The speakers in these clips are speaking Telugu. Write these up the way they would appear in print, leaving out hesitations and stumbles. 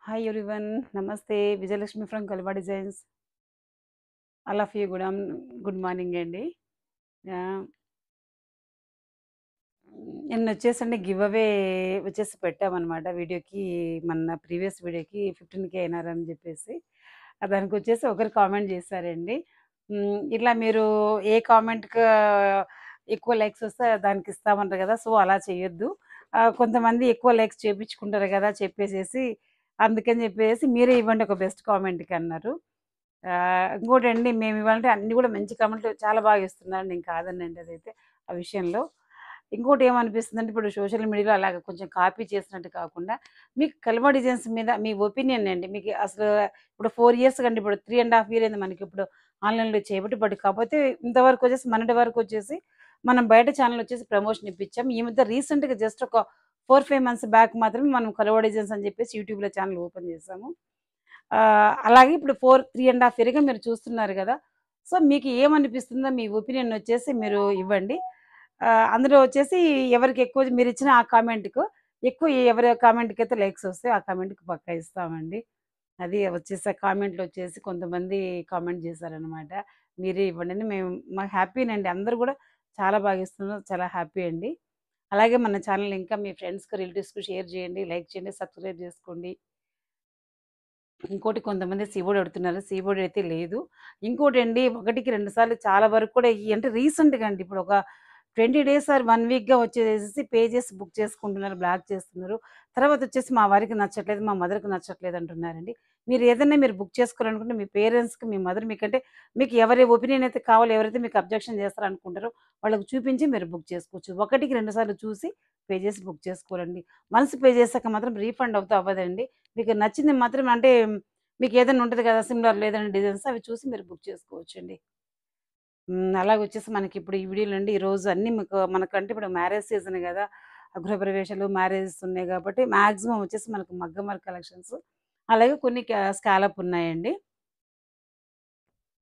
Hi everyone, Namaste, Vijayalakshmi from Kalwa Designs. All of you, good morning అండి. Yeah. నిన్న వచ్చేసండి గివ్ అవే వచ్చేసి పెట్టామన్నమాట వీడియోకి, మన ప్రీవియస్ వీడియోకి 15K అయినారని చెప్పేసి. దానికి వచ్చేసి ఒకరు కామెంట్ చేశారండి. ఇట్లా మీరు ఏ కామెంట్‌కి ఎక్కువ లైక్స్ వస్తే దానికి ఇస్తామన్నారు కదా! సో, అలా చేయొద్దు. కొంతమంది ఎక్కువ లైక్స్ చేపించుకుంటారు కదా! చెప్పేసేసి అందుకని చెప్పేసి మీరే ఇవ్వండి ఒక బెస్ట్ కామెంట్‌కి అన్నారు. ఇంకోటండి మేము ఇవాళ అన్నీ కూడా మంచి కామెంట్లు చాలా బాగా ఇస్తున్నారండి. నేను కాదననండి అదైతే ఆ విషయంలో. ఇంకోటి ఏమనిపిస్తుందంటే ఇప్పుడు సోషల్ మీడియాలో అలాగ కొంచెం కాపీ చేసినట్టు కాకుండా, మీకు కల్వ డిజైన్స్ మీద మీ ఒపీనియన్ అండి. మీకు అసలు ఇప్పుడు 4 ఇయర్స్ కండి, ఇప్పుడు 3 ½ ఇయర్ అయింది మనకిప్పుడు ఆన్‌లైన్‌లో చేయబట్టి. కాకపోతే ఇంతవరకు వచ్చేసి మొన్నటి వరకు వచ్చేసి మనం బయట ఛానెల్ వచ్చేసి ప్రమోషన్ ఇప్పించాం. ఈ మధ్య రీసెంట్‌గా జస్ట్ ఒక 4, 5 మంత్స్ బ్యాక్ మాత్రమే మనం కల్వ డిజైన్స్ అని చెప్పేసి యూట్యూబ్‌లో ఛానెల్ ఓపెన్ చేసాము. అలాగే ఇప్పుడు 3 ½ ఇయర్‌గా మీరు చూస్తున్నారు గదా! సో, మీకు ఏమనిపిస్తుందో మీ ఒపీనియన్ వచ్చేసి మీరు ఇవ్వండి. అందులో వచ్చేసి ఎవరికి ఎక్కువ మీరిచ్చిన ఆ కామెంట్‌కు ఎక్కువ ఎవరి కామెంట్‌కైతే లైక్స్ వస్తాయో ఆ కామెంట్‌కి పక్కా ఇస్తామండి. అది వచ్చేసి ఆ కామెంట్‌లో వచ్చేసి కొంతమంది కామెంట్ చేశారనమాట. మీరే ఇవ్వండి అని. మాకు హ్యాపీనండి. అందరూ గూడా చాలా బాగా ఇస్తున్నారు. చాలా హ్యాపీ అండి. అలాగే మన ఛానెల్‌ని ఇంకా మీ ఫ్రెండ్స్‌కి, రిలేటివ్స్‌కి షేర్ చేయండి, లైక్ చేయండి, సబ్స్క్రైబ్ చేసుకోండి. ఇంకోటి కొంతమంది సీబోర్డ్ అడుగుతున్నారు. సీబోర్డ్ అయితే లేదు. ఇంకోటండి, ఒకటికి 2 సార్లు చాలా వరకు కూడా అంటే రీసెంట్‌గా అండి, ఇప్పుడు ఒక 20 డేస్ ఆర్ 1 వీక్‌గా వచ్చేసేసి పేజెస్ బుక్ చేసుకుంటున్నారు, బ్లాక్ చేస్తున్నారు. తర్వాత వచ్చేసి మా వారికి నచ్చట్లేదు, మా మదర్‌కి నచ్చట్లేదు అంటున్నారండి. మీరు ఏదైనా బుక్ చేసుకోవాలనుకుంటే మీ పేరెంట్స్‌కి, మీ మదర్ మీకంటే మీకు ఎవరి ఒపీనియన్ అయితే కావాలో, ఎవరైతే మీకు అబ్జెక్షన్ చేస్తారనుకుంటారో వాళ్ళకి చూపించి మీరు బుక్ చేసుకోవచ్చు. ఒకటికి 2 సార్లు చూసి పేజెస్ బుక్ చేసుకోవాలండి. వన్స్ పే చేసాక మాత్రం రీఫండ్ అవుతే అవ్వదండి. మీకు నచ్చింది మాత్రం అంటే మీకేదైనా ఉంటది కదా! సిమిలర్ లేదంటే డిజైన్స్ అవి చూసి మీరు బుక్ చేసుకోవచ్చండి. అలాగొచ్చేసి మనకిప్పుడు ఈ వీడియోలండి ఈరోజు అన్నీ మనకంటే ఇప్పుడు మ్యారేజ్ సీజన్ గదా! గృహప్రవేశాలు, మ్యారేజెస్ ఉన్నాయి గాబట్టి మాక్సిమం వచ్చేసి మనకు మగ్గం వర్క్ కలెక్షన్స్, అలాగే కొన్ని స్కాలప్ ఉన్నాయండి.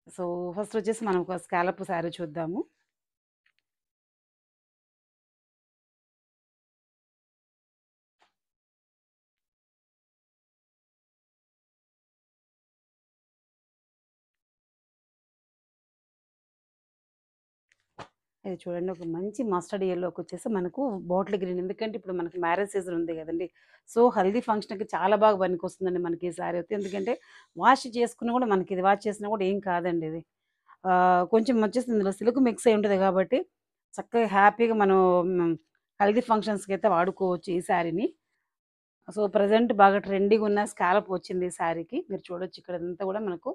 సో, ఫస్ట్ వచ్చేసి మనం ఒక స్కాలప్ శారీ చూద్దాము. ఇది చూడండి, ఒక మంచి మస్టర్డ్ యెల్లోకొచ్చేసి మనకు బాటిల్ గ్రీన్. ఎందుకంటే ఇప్పుడు మనకి మ్యారేజ్ సీజన్ ఉంది గదండీ! సో, హల్దీ ఫంక్షన్‌కి చాలా బాగా పనికొస్తుందండి మనకి ఈ శారీ అయితే. ఎందుకంటే వాష్ చేసుకున్నా గూడా మనకిది వాష్ చేసినా గూడా ఏం కాదండి ఇది. కొంచెం వచ్చేసి ఇందులో సిల్క్ మిక్స్ అయ్యి ఉంటది గాబట్టి చక్కగా హ్యాపీగా మనం హ్మ్, హల్దీ ఫంక్షన్స్‌కైతే వాడుకోవచ్చు ఈ శారీని. సో, ప్రెజెంట్ బాగా ట్రెండీగున్న స్కాలప్ వచ్చింది ఈ శారీకి. మీరు చూడొచ్చు, ఇక్కడ ఇదంతా గూడా మనకు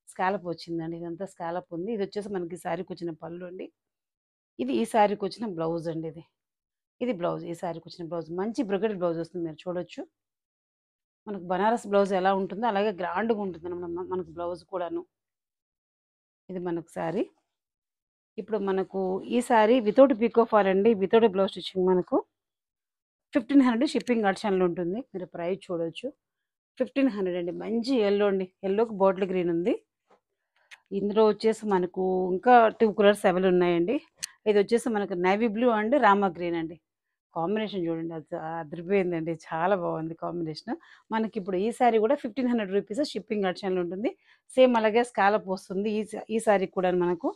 స్కాలప్ వచ్చిందండి. ఇదంతా స్కాలప్ ఉంది. ఇదొచ్చేసి మనకి ఈ శారీకొచ్చిన పళ్ళు అండి. ఇది ఈ శారీకొచ్చిన బ్లౌజ్ అండి ఇది. ఇది బ్లౌజ్. ఈ శారీకొచ్చిన బ్లౌజ్. మంచి బ్రొకెట్ బ్లౌజ్ వస్తుంది, మీరు చూడొచ్చు. మనకు బనారస్ బ్లౌజ్ ఎలా ఉంటుందో అలాగే గ్రాండ్‌గా ఉంటుందనమాట మనకు బ్లౌజ్ కూడాను. ఇది మనకు శారీ. ఇప్పుడు మనకు ఈ శారీ వితౌట్ పీకో ఫాల్ అండి. వితౌట్ బ్లౌజ్ స్టిచ్చింగ్ మనకు 1500 షిప్పింగ్ ఆప్షన్‌లో ఉంటుంది. మీరు ప్రైస్ చూడొచ్చు. 1500 అండి. మంచి యెల్లో అండి. యెల్లోకి బాటిల్ గ్రీన్ ఉంది. ఇందులో వచ్చేసి మనకు ఇంకా 2 కలర్స్ అవైలబుల్ ఉన్నాయండి. ఇదొచ్చేసి మనకు navy blue and Rama green అండి. కాంబినేషన్ చూడండి, అదిరిపోయిందండి. చాలా బాగుంది కాంబినేషన్. మనకిప్పుడు ఈ శారీ కూడా 1500 రూపీస్ షిప్పింగ్ ఆప్షన్‌లో ఉంటుంది. సేమ్ అలాగే స్కాలప్ వస్తుంది ఈ శారీకి కూడాను మనకు.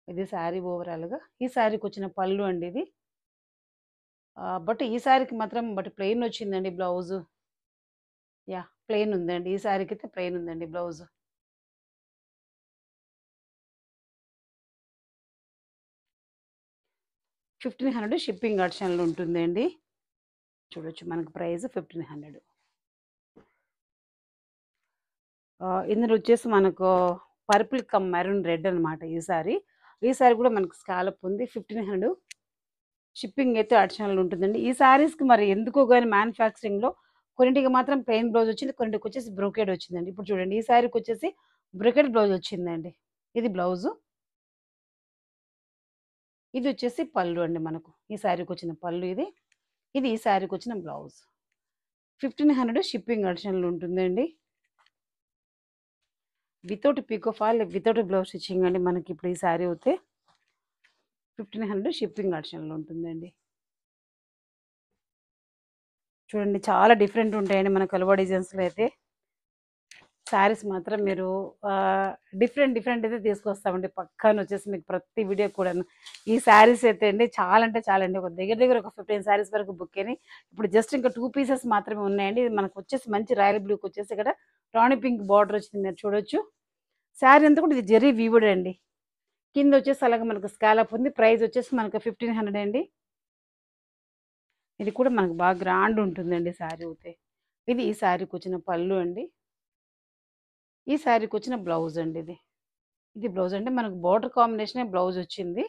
ఇది శారీ ఓవరాల్‌గా. ఈ శారీకొచ్చిన పళ్ళు అండి ఇది. బట్ ఈ శారీకి మాత్రం ప్లెయిన్ వచ్చిందండి బ్లౌజు. యాహ్! ప్లెయిన్ ఉందండి. ఈ శారీకైతే ప్లెయిన్ ఉందండి బ్లౌజు. 1500 షిప్పింగ్ ఆప్షన్‌లో ఉంటుందండి. చూడొచ్చు, మనకు ప్రైస్ 1500. ఇందులో వచ్చేసి మనకు పర్పుల్ కమ్ మెరూన్ రెడ్ అనమాట ఈ సారీ. ఈ సారీ కూడా మనకు స్కాలప్ ఉంది. 1500 షిప్పింగ్ అయితే ఆప్షనల్ ఉంటుందండి. ఈ సారీస్‌కి మరి ఎందుకో గాని మ్యానుఫ్యాక్చరింగ్‌లో కొన్నిటికి మాత్రం ప్లెయిన్ బ్లౌజ్ వచ్చింది. కొన్నిటికొచ్చేసి బ్రోకేడ్ వచ్చిందండి. ఇప్పుడు చూడండి, ఈ సారీకొచ్చేసి బ్రోకేడ్ బ్లౌజ్ వచ్చిందండి. ఇది బ్లౌజు. ఇది వచ్చేసి పళ్ళు అండి మనకు. ఈ సారీకొచ్చిన పళ్ళు ఇది. ఇది ఈ సారీకొచ్చిన బ్లౌజ్. 1500 షిప్పింగ్ ఆప్షనల్ ఉంటుందండి. Without pico fall, without blouse stitching అండి మనకిప్పుడు ఈ సారీ అయితే 1500 షిప్పింగ్ ఆప్షన్‌లో ఉంటుందండి. చూడండి చాలా డిఫరెంట్ ఉంటాయండి మన కలువ డిజైన్స్లో అయితే. శారీస్ మాత్రం మీరు డిఫరెంట్ డిఫరెంట్ అయితే తీసుకొస్తామండి పక్కాన వచ్చేసి మీకు ప్రతి వీడియో కూడాను. ఈ శారీస్ అయితే అండి చాలా అంటే చాలా అండి, ఒక దగ్గర దగ్గర ఒక 15 శారీస్ వరకు బుక్ అయినాయి. ఇప్పుడు జస్ట్ ఇంకా 2 పీసెస్ మాత్రమే ఉన్నాయండి. ఇది మనకు వచ్చేసి మంచి రాయల్ బ్లూకి వచ్చేసి ఇక్కడ రాణి పింక్ బార్డర్ వచ్చింది, మీరు చూడొచ్చు. శారీ అంతా కూడా ఇది జెరీ వీవుడ్ అండి. కింద వచ్చేసి అలాగే మనకు స్కాలప్ ఉంది. ప్రైస్ వచ్చేసి మనకు 1500 అండి. ఇది కూడా మనకు బాగా గ్రాండ్ ఉంటుందండి శారీ అయితే. ఇది ఈ శారీకి వచ్చిన పళ్ళు అండి. ఈ శారీకి వచ్చిన బ్లౌజ్ అండి ఇది. ఇది బ్లౌజ్ అంటే మనకు బోర్డర్ కాంబినేషనే బ్లౌజ్ వచ్చింది.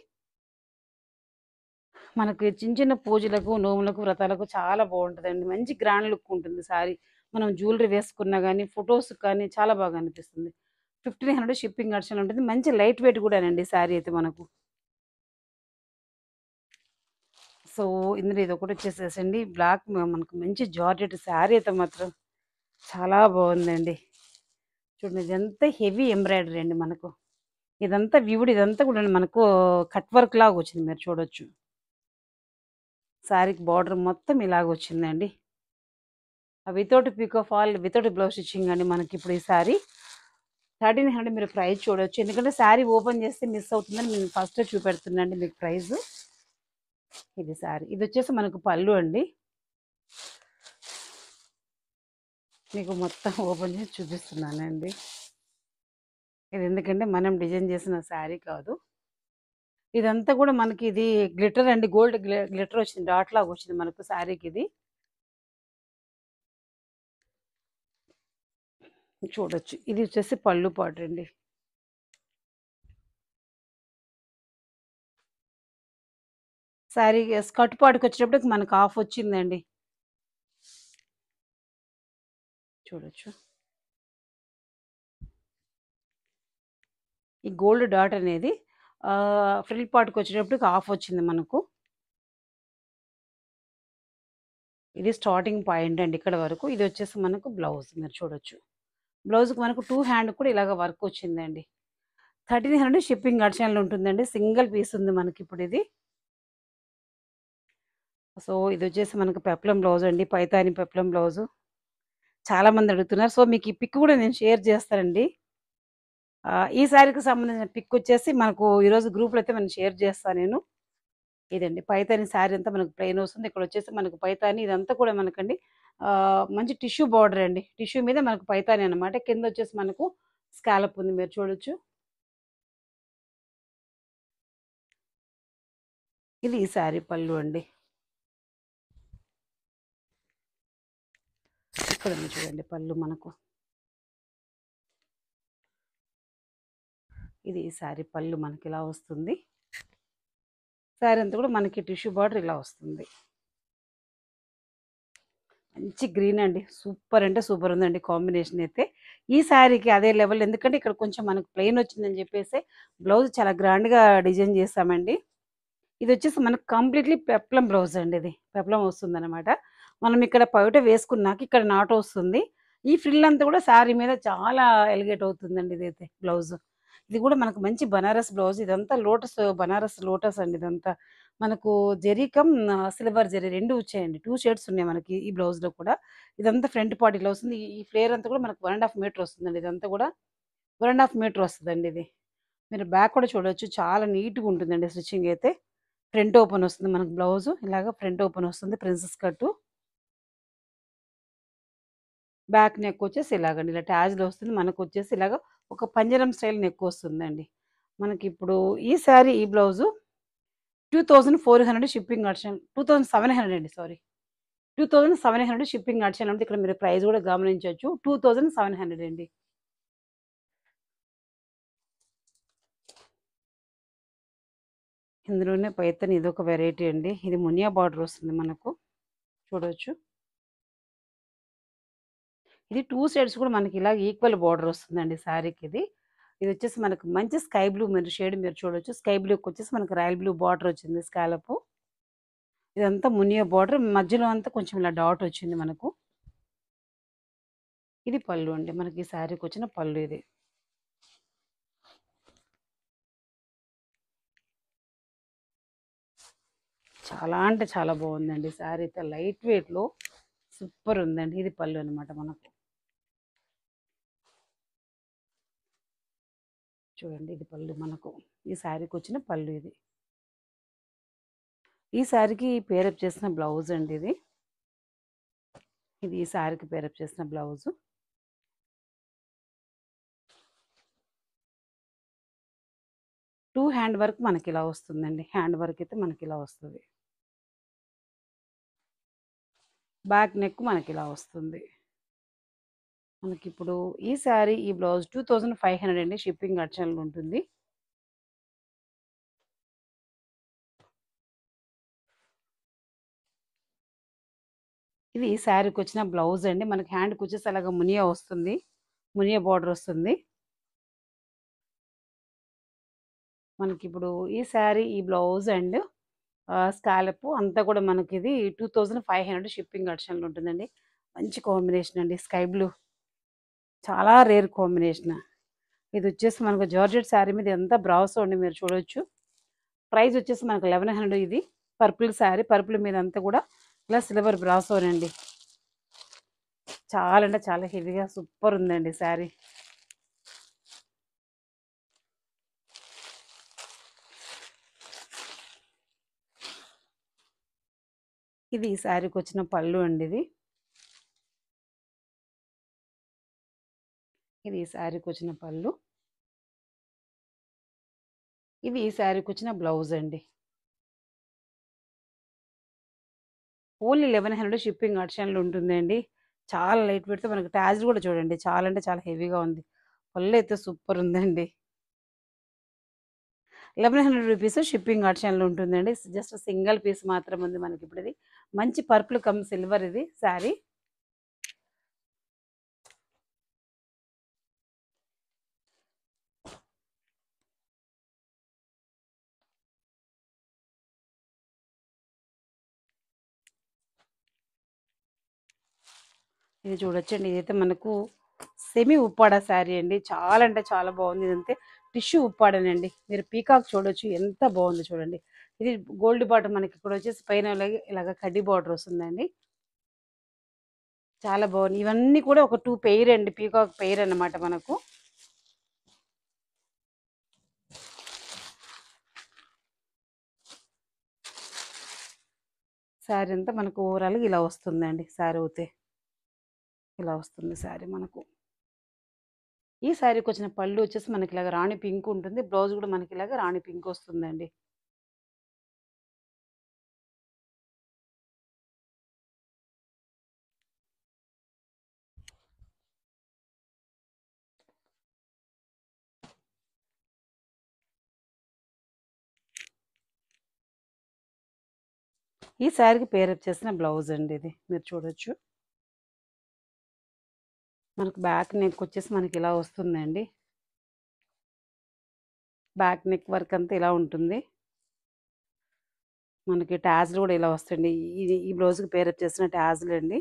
మనకి చిన్న చిన్న పూజలకు, నోములకు, వ్రతాలకు చాలా బాగుంటుందండి. మంచి గ్రాండ్ లుక్ ఉంటుంది శారీ. మనం జ్యువెలరీ వేసుకున్నా గానీ, ఫోటోస్‌కి కానీ చాలా బాగా అనిపిస్తుంది. 1500 షిప్పింగ్ అడిషనల్ ఉంటుంది. మంచి లైట్ వెయిట్ కూడానండి శారీ అయితే మనకు. సో, ఇందులో ఇదొకటి వచ్చేసేసండి బ్లాక్ మనకు మంచి జార్జెట్ శారీ అయితే మాత్రం చాలా బాగుందండి. చూడండి ఇదంతా హెవీ ఎంబ్రాయిడరీ అండి మనకు. ఇదంతా వివుడు, ఇదంతా కూడా మనకు కట్ వర్క్ లాగా వచ్చింది, మీరు చూడొచ్చు. శారీకి బార్డర్ మొత్తం ఇలాగ వచ్చిందండి. Without pico fall, without blouse stitching అండి మనకి ఇప్పుడు ఈ శారీ. 1300 మీరు ప్రైస్ చూడొచ్చు. ఎందుకంటే శారీ ఓపెన్ చేస్తే మిస్ అవుతుందని నేను ఫస్ట్ చూపెడుతున్నాండి మీకు ప్రైస్. ఇది శారీ. ఇది వచ్చేసి మనకు పళ్ళు అండి. మీకు మొత్తం ఓపెన్ చేసి చూపిస్తున్నానండి. ఇది ఎందుకంటే మనం డిజైన్ చేసిన శారీ కాదు. ఇదంతా కూడా మనకి ఇది గ్లిటర్ అండి, గోల్డ్ గ్లిటర్ వచ్చింది, డాట్ లాగా వచ్చింది మనకు శారీకి ఇది. చూడొచ్చు. ఇది వచ్చేసి పళ్ళు పాటు అండి. శారీ స్కర్ట్ పాటుకి వచ్చేటప్పటికి మనకు ఆఫ్ వచ్చిందండి. చూడొచ్చు. ఈ గోల్డ్ డాట్ అనేది ఫ్రిల్ పాటుకి వచ్చేటప్పటికి ఆఫ్ వచ్చింది మనకు. ఇది స్టార్టింగ్ పాయింట్ అండి ఇక్కడ వరకు. ఇది వచ్చేసి మనకు బ్లౌజ్, మీరు చూడొచ్చు. బ్లౌజ్కి మనకు 2 హ్యాండ్ కూడా ఇలాగ వర్క్ వచ్చిందండి. 1300 షిప్పింగ్ అడిషనల్ ఉంటుందండి. సింగిల్ పీస్ ఉంది మనకి ఇప్పుడు ఇది. సో, ఇది వచ్చేసి మనకు పెప్లం బ్లౌజ్ అండి, పైతాని పెప్లం బ్లౌజు. చాలా మంది అడుగుతున్నారు. సో, మీకు ఈ పిక్ కూడా నేను షేర్ చేస్తానండి. ఈ శారీకి సంబంధించిన పిక్ వచ్చేసి మనకు ఈరోజు గ్రూప్‌లో అయితే మనం షేర్ చేస్తాను నేను. ఇదండి పైతాని శారీ అంతా మనకు ప్లెయిన్ వస్తుంది. ఇక్కడ వచ్చేసి మనకు పైతాని ఇదంతా కూడా మనకండి మంచి టిష్యూ బార్డర్ అండి. టిష్యూ మీద మనకు పైతాని అనమాట. కింద వచ్చేసి మనకు స్కాలప్ ఉంది, మీరు చూడొచ్చు. ఇది ఈ శారీ పళ్ళు అండి. ఇక్కడ ఉంది చూడండి పళ్ళు మనకు. ఇది ఈ శారీ పళ్ళు మనకి ఇలా వస్తుంది. శారీ అంతా కూడా మనకి టిష్యూ బార్డర్ ఇలా వస్తుంది. మంచి గ్రీన్ అండి. సూపర్ అంటే సూపర్ ఉందండి కాంబినేషన్ అయితే. ఈ శారీకి అదే లెవెల్, ఎందుకంటే ఇక్కడ కొంచెం మనకు ప్లెయిన్ వచ్చిందని చెప్పేసి బ్లౌజ్ చాలా గ్రాండ్‌గా డిజైన్ చేశామండి. ఇది వచ్చేసి మనకు కంప్లీట్‌లీ పెప్లమ్ బ్లౌజ్ అండి ఇది. పెప్లమ్ వస్తుందనమాట. మనం ఇక్కడ పైట వేసుకున్నాక ఇక్కడ నాట్ వస్తుంది. ఈ ఫ్రిల్ అంతా కూడా శారీ మీద చాలా ఎలిగేట్ అవుతుందండి ఇదైతే బ్లౌజ్. ఇది కూడా మనకు మంచి బనారస్ బ్లౌజ్. ఇదంతా లోటస్, బనారస్ లోటస్ అండి ఇదంతా. మనకు జెరీ కమ్ సిల్వర్ జెరీ 2 వచ్చాయండి. 2 షేడ్స్ ఉన్నాయి మనకి ఈ బ్లౌజ్‌లో కూడా. ఇదంతా ఫ్రంట్ పార్ట్ ఇలా వస్తుంది. ఈ ఫ్లేర్ అంతా కూడా మనకు 1 ½ మీటర్ వస్తుందండి. ఇదంతా కూడా 1 ½ మీటర్ వస్తదండి ఇది. మీరు బ్యాక్ కూడా చూడొచ్చు. చాలా నీట్‌గా ఉంటుందండి స్టిచ్చింగ్ అయితే. ఫ్రంట్ ఓపెన్ వస్తుంది మనకు బ్లౌజు. ఇలాగ ఫ్రంట్ ఓపెన్ వస్తుంది ప్రిన్సెస్ కట్టు. బ్యాక్ నెక్ వచ్చేసి ఇలాగండి. ఇలా ట్యాజ్‌లో వస్తుంది. మనకొచ్చేసి ఇలాగ ఒక పంజరం స్టైల్ నెక్ వస్తుందండి. మనకిప్పుడు ఈ శారీ, ఈ బ్లౌజు 2400 షిప్పింగ్ అడిషనల్. 2700 అండి, సారీ. 2700 షిప్పింగ్ అడిషనల్ అంటే ఇక్కడ మీరు ప్రైస్ కూడా గమనించొచ్చు. 2700 అండి. ఇందులోనే పైతని ఇదొక వెరైటీ అండి. ఇది మునియా బార్డర్ వస్తుంది మనకు. చూడొచ్చు. ఇది 2 సైడ్స్ కూడా మనకి ఇలా ఈక్వల్ బార్డర్ వస్తుందండి శారీకి ఇది. ఇది వచ్చేసి మనకు మంచి స్కై బ్లూ షేడ్, మీరు చూడొచ్చు. స్కై బ్లూకి వచ్చేసి మనకు రాయల్ బ్లూ బార్డర్ వచ్చింది స్కాలపు. ఇదంతా మునియా బార్డర్. మధ్యలో అంతా కొంచెం ఇలా డాట్ వచ్చింది మనకు. ఇది పళ్ళు అండి. మనకి ఈ శారీకి వచ్చిన పళ్ళు ఇది. చాలా అంటే చాలా బాగుందండి శారీ అయితే. లైట్ వెయిట్‌లో సూపర్ ఉందండి. ఇది పళ్ళు అనమాట మనకు. చూడండి ఇది పళ్ళు మనకు. ఈ శారీకొచ్చిన పళ్ళు ఇది. ఈ శారీకి పేరప్ చేసిన బ్లౌజ్ అండి ఇది. ఇది ఈ శారీకి పేరప్ చేసిన బ్లౌజు. 2 హ్యాండ్ వర్క్ మనకిలా వస్తుందండి. హ్యాండ్ వర్క్ అయితే మనకిలా వస్తది. బ్యాక్ నెక్ మనకిలా వస్తుంది. మనకిప్పుడు ఈ శారీ, ఈ బ్లౌజ్ 2500 అండి. షిప్పింగ్ అడిషనల్ ఉంటుంది. ఇది ఈ శారీకొచ్చిన బ్లౌజ్ అండి. మనకి హ్యాండ్‌కొచ్చేసి అలాగా మునియా వస్తుంది. మునియా బార్డర్ వస్తుంది. మనకిప్పుడు ఈ శారీ, ఈ బ్లౌజ్ అండ్ స్కాలప్ అంతా కూడా మనకిది 2500 షిప్పింగ్ అడిషనల్ ఉంటుందండి. మంచి కాంబినేషన్ అండి. స్కై బ్లూ చాలా రేర్ కాంబినేషన్. ఇదొచ్చేసి మనకు జార్జెట్ శారీ మీద ఎంత బ్రాసో అండి మీరు చూడొచ్చు. ప్రైస్ వచ్చేసి మనకు 1100 ఇది. పర్పుల్ శారీ, పర్పుల్ మీద అంతా కూడా ఇలా సిల్వర్ బ్రాసోనండి. చాలా అంటే చాలా హెవీగా సూపర్ ఉందండి శారీ. ఇది ఈ శారీకొచ్చిన పళ్ళు అండి ఇది. ఇది ఈ శారీకొచ్చిన పళ్ళు. ఇది ఈ శారీకొచ్చిన బ్లౌజ్ అండి. ఓన్లీ 1100 షిప్పింగ్ అడిషనల్ ఉంటుందండి. చాలా లైట్ వెయిట్‌తో మనకి టాజిల్ కూడా చూడండి. చాలా అంటే చాలా హెవీగా ఉంది. పళ్ళైతే సూపర్ ఉందండి. 1100 రూపీస్ షిప్పింగ్ అడిషనల్ ఉంటుందండి. జస్ట్ సింగిల్ పీస్ మాత్రమే ఉంది మనకిప్పుడు ఇది. మంచి పర్పుల్ కమ్ సిల్వర్ ఇది శారీ. ఇది చూడొచ్చండి. ఇదైతే మనకు సెమీ ఉప్పాడ శారీ అండి. చాలా అంటే చాలా బాగుంది. ఇదంతే టిష్యూ ఉప్పాడనండి. మీరు పీకాక్ చూడొచ్చు ఎంత బాగుందో చూడండి. ఇది గోల్డ్ బార్డర్ మనకి ఇక్కడ వచ్చేసి పైన ఇలాగ కడ్డీ బార్డర్ వస్తుందండి. చాలా బాగుంది. ఇవన్నీ కూడా ఒక 2 పెయిర్ అండి. పీకాక్ పెయిర్ అన్నమాట మనకు. శారీ అంతా మనకు ఓవరాల్‌గా ఇలా వస్తుందండి. శారీ అయితే ఇలా వస్తుంది శారీ మనకు. ఈ శారీకొచ్చిన పళ్ళు వచ్చేసి మనకి ఇలాగ రాణి పింక్ ఉంటుంది. బ్లౌజ్ కూడా మనకి ఇలాగ రాణి పింక్ వస్తుందండి. ఈ శారీకి పేరప్ చేసిన బ్లౌజ్ అండి ఇది. మీరు చూడొచ్చు. మనకు బ్యాక్ నెక్ వచ్చేసి మనకి ఇలా వస్తుందండి. బ్యాక్ నెక్ వర్క్ అంతా ఇలా ఉంటుంది. మనకి టాజిల్ కూడా ఇలా వస్తుంది. ఇది ఈ బ్లౌజ్‌కి పేరప్ చేసిన టాజిల్ అండి.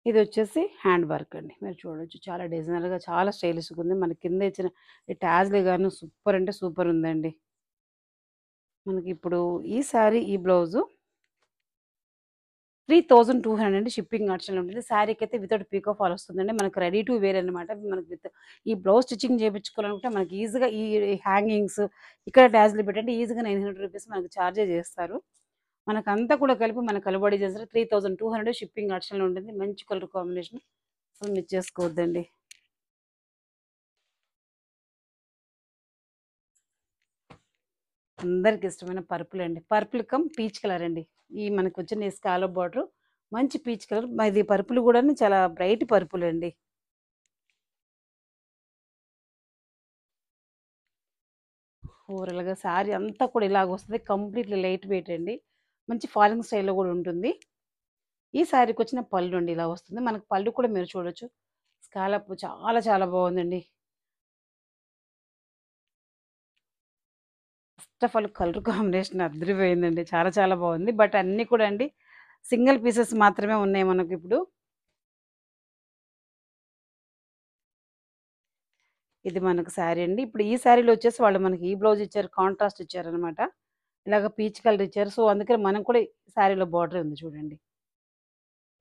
ఇది వచ్చేసి హ్యాండ్ వర్క్ అండి. మీరు చూడొచ్చు. చాలా డిజైనర్‌గా చాలా స్టైలిష్‌గా ఉంది. మన కింద ఇచ్చిన ఈ టాజిల్ గాను సూపర్ అంటే సూపర్ ఉందండి. మనకిప్పుడు ఈ శారీ, ఈ బ్లౌజు 3200 అండి. షిప్పింగ్ అడిషనల్ ఉంటుంది. శారీకైతే వితౌట్ పీకో ఫాల్ వస్తుందండి. మనకు రెడీ టు వేర్ అనమాట. మనకి ఈ బ్లౌజ్ స్టిచ్చింగ్ చేపించుకోవాలనుకుంటే మనకి ఈజీగా ఈ హ్యాంగింగ్స్ ఇక్కడ టాజిల్ పెట్టండి ఈజీగా 900 రూపీస్ మనకు చార్జే చేస్తారు. మనకంతా కూడా కలిపి మన కలుబడి చేస్తారు 3200 షిప్పింగ్ అడిషనల్ ఉంటుంది. మంచి కలర్ కాంబినేషన్. అసలు మిస్ చేసుకోవద్దండి. అందరికి ఇష్టమైన పర్పుల్ అండి. పర్పుల్ కమ్ పీచ్ కలర్ అండి. ఈ మనకొచ్చిన ఈ స్కాలప్ బార్డర్ మంచి పీచ్ కలర్. ఇది పర్పుల్ కూడాను చాలా బ్రైట్ పర్పుల్ అండి. ఓవరాల్‌గా శారీ అంతా కూడా ఇలాగొస్తది. కంప్లీట్‌లీ లైట్ వెయిట్ అండి. మంచి ఫాలింగ్ స్టైల్‌లో గూడా ఉంటుంది. ఈ శారీకొచ్చిన పళ్ళు అండి ఇలా వస్తుంది. మనకు పళ్ళు కూడా మీరు చూడొచ్చు. స్కాలప్ చాలా చాలా బావుందండి. First of all colour combination అదిరిపోయిందండి. చాలా చాలా బావుంది. బట్ అన్నీ కూడా అండి సింగిల్ పీసెస్ మాత్రమే ఉన్నాయి మనకిప్పుడు. ఇది మనకు శారీ అండి. ఇప్పుడు ఈ శారీలో వచ్చేసి వాళ్ళు మనకి ఈ బ్లౌజ్ ఇచ్చారు. కాంట్రాస్ట్ ఇచ్చారనమాట. ఇలాగ పీచ్ కలర్ ఇచ్చారు. సో, అందుకని మనం కూడా శారీలో బార్డర్ ఉంది చూడండి.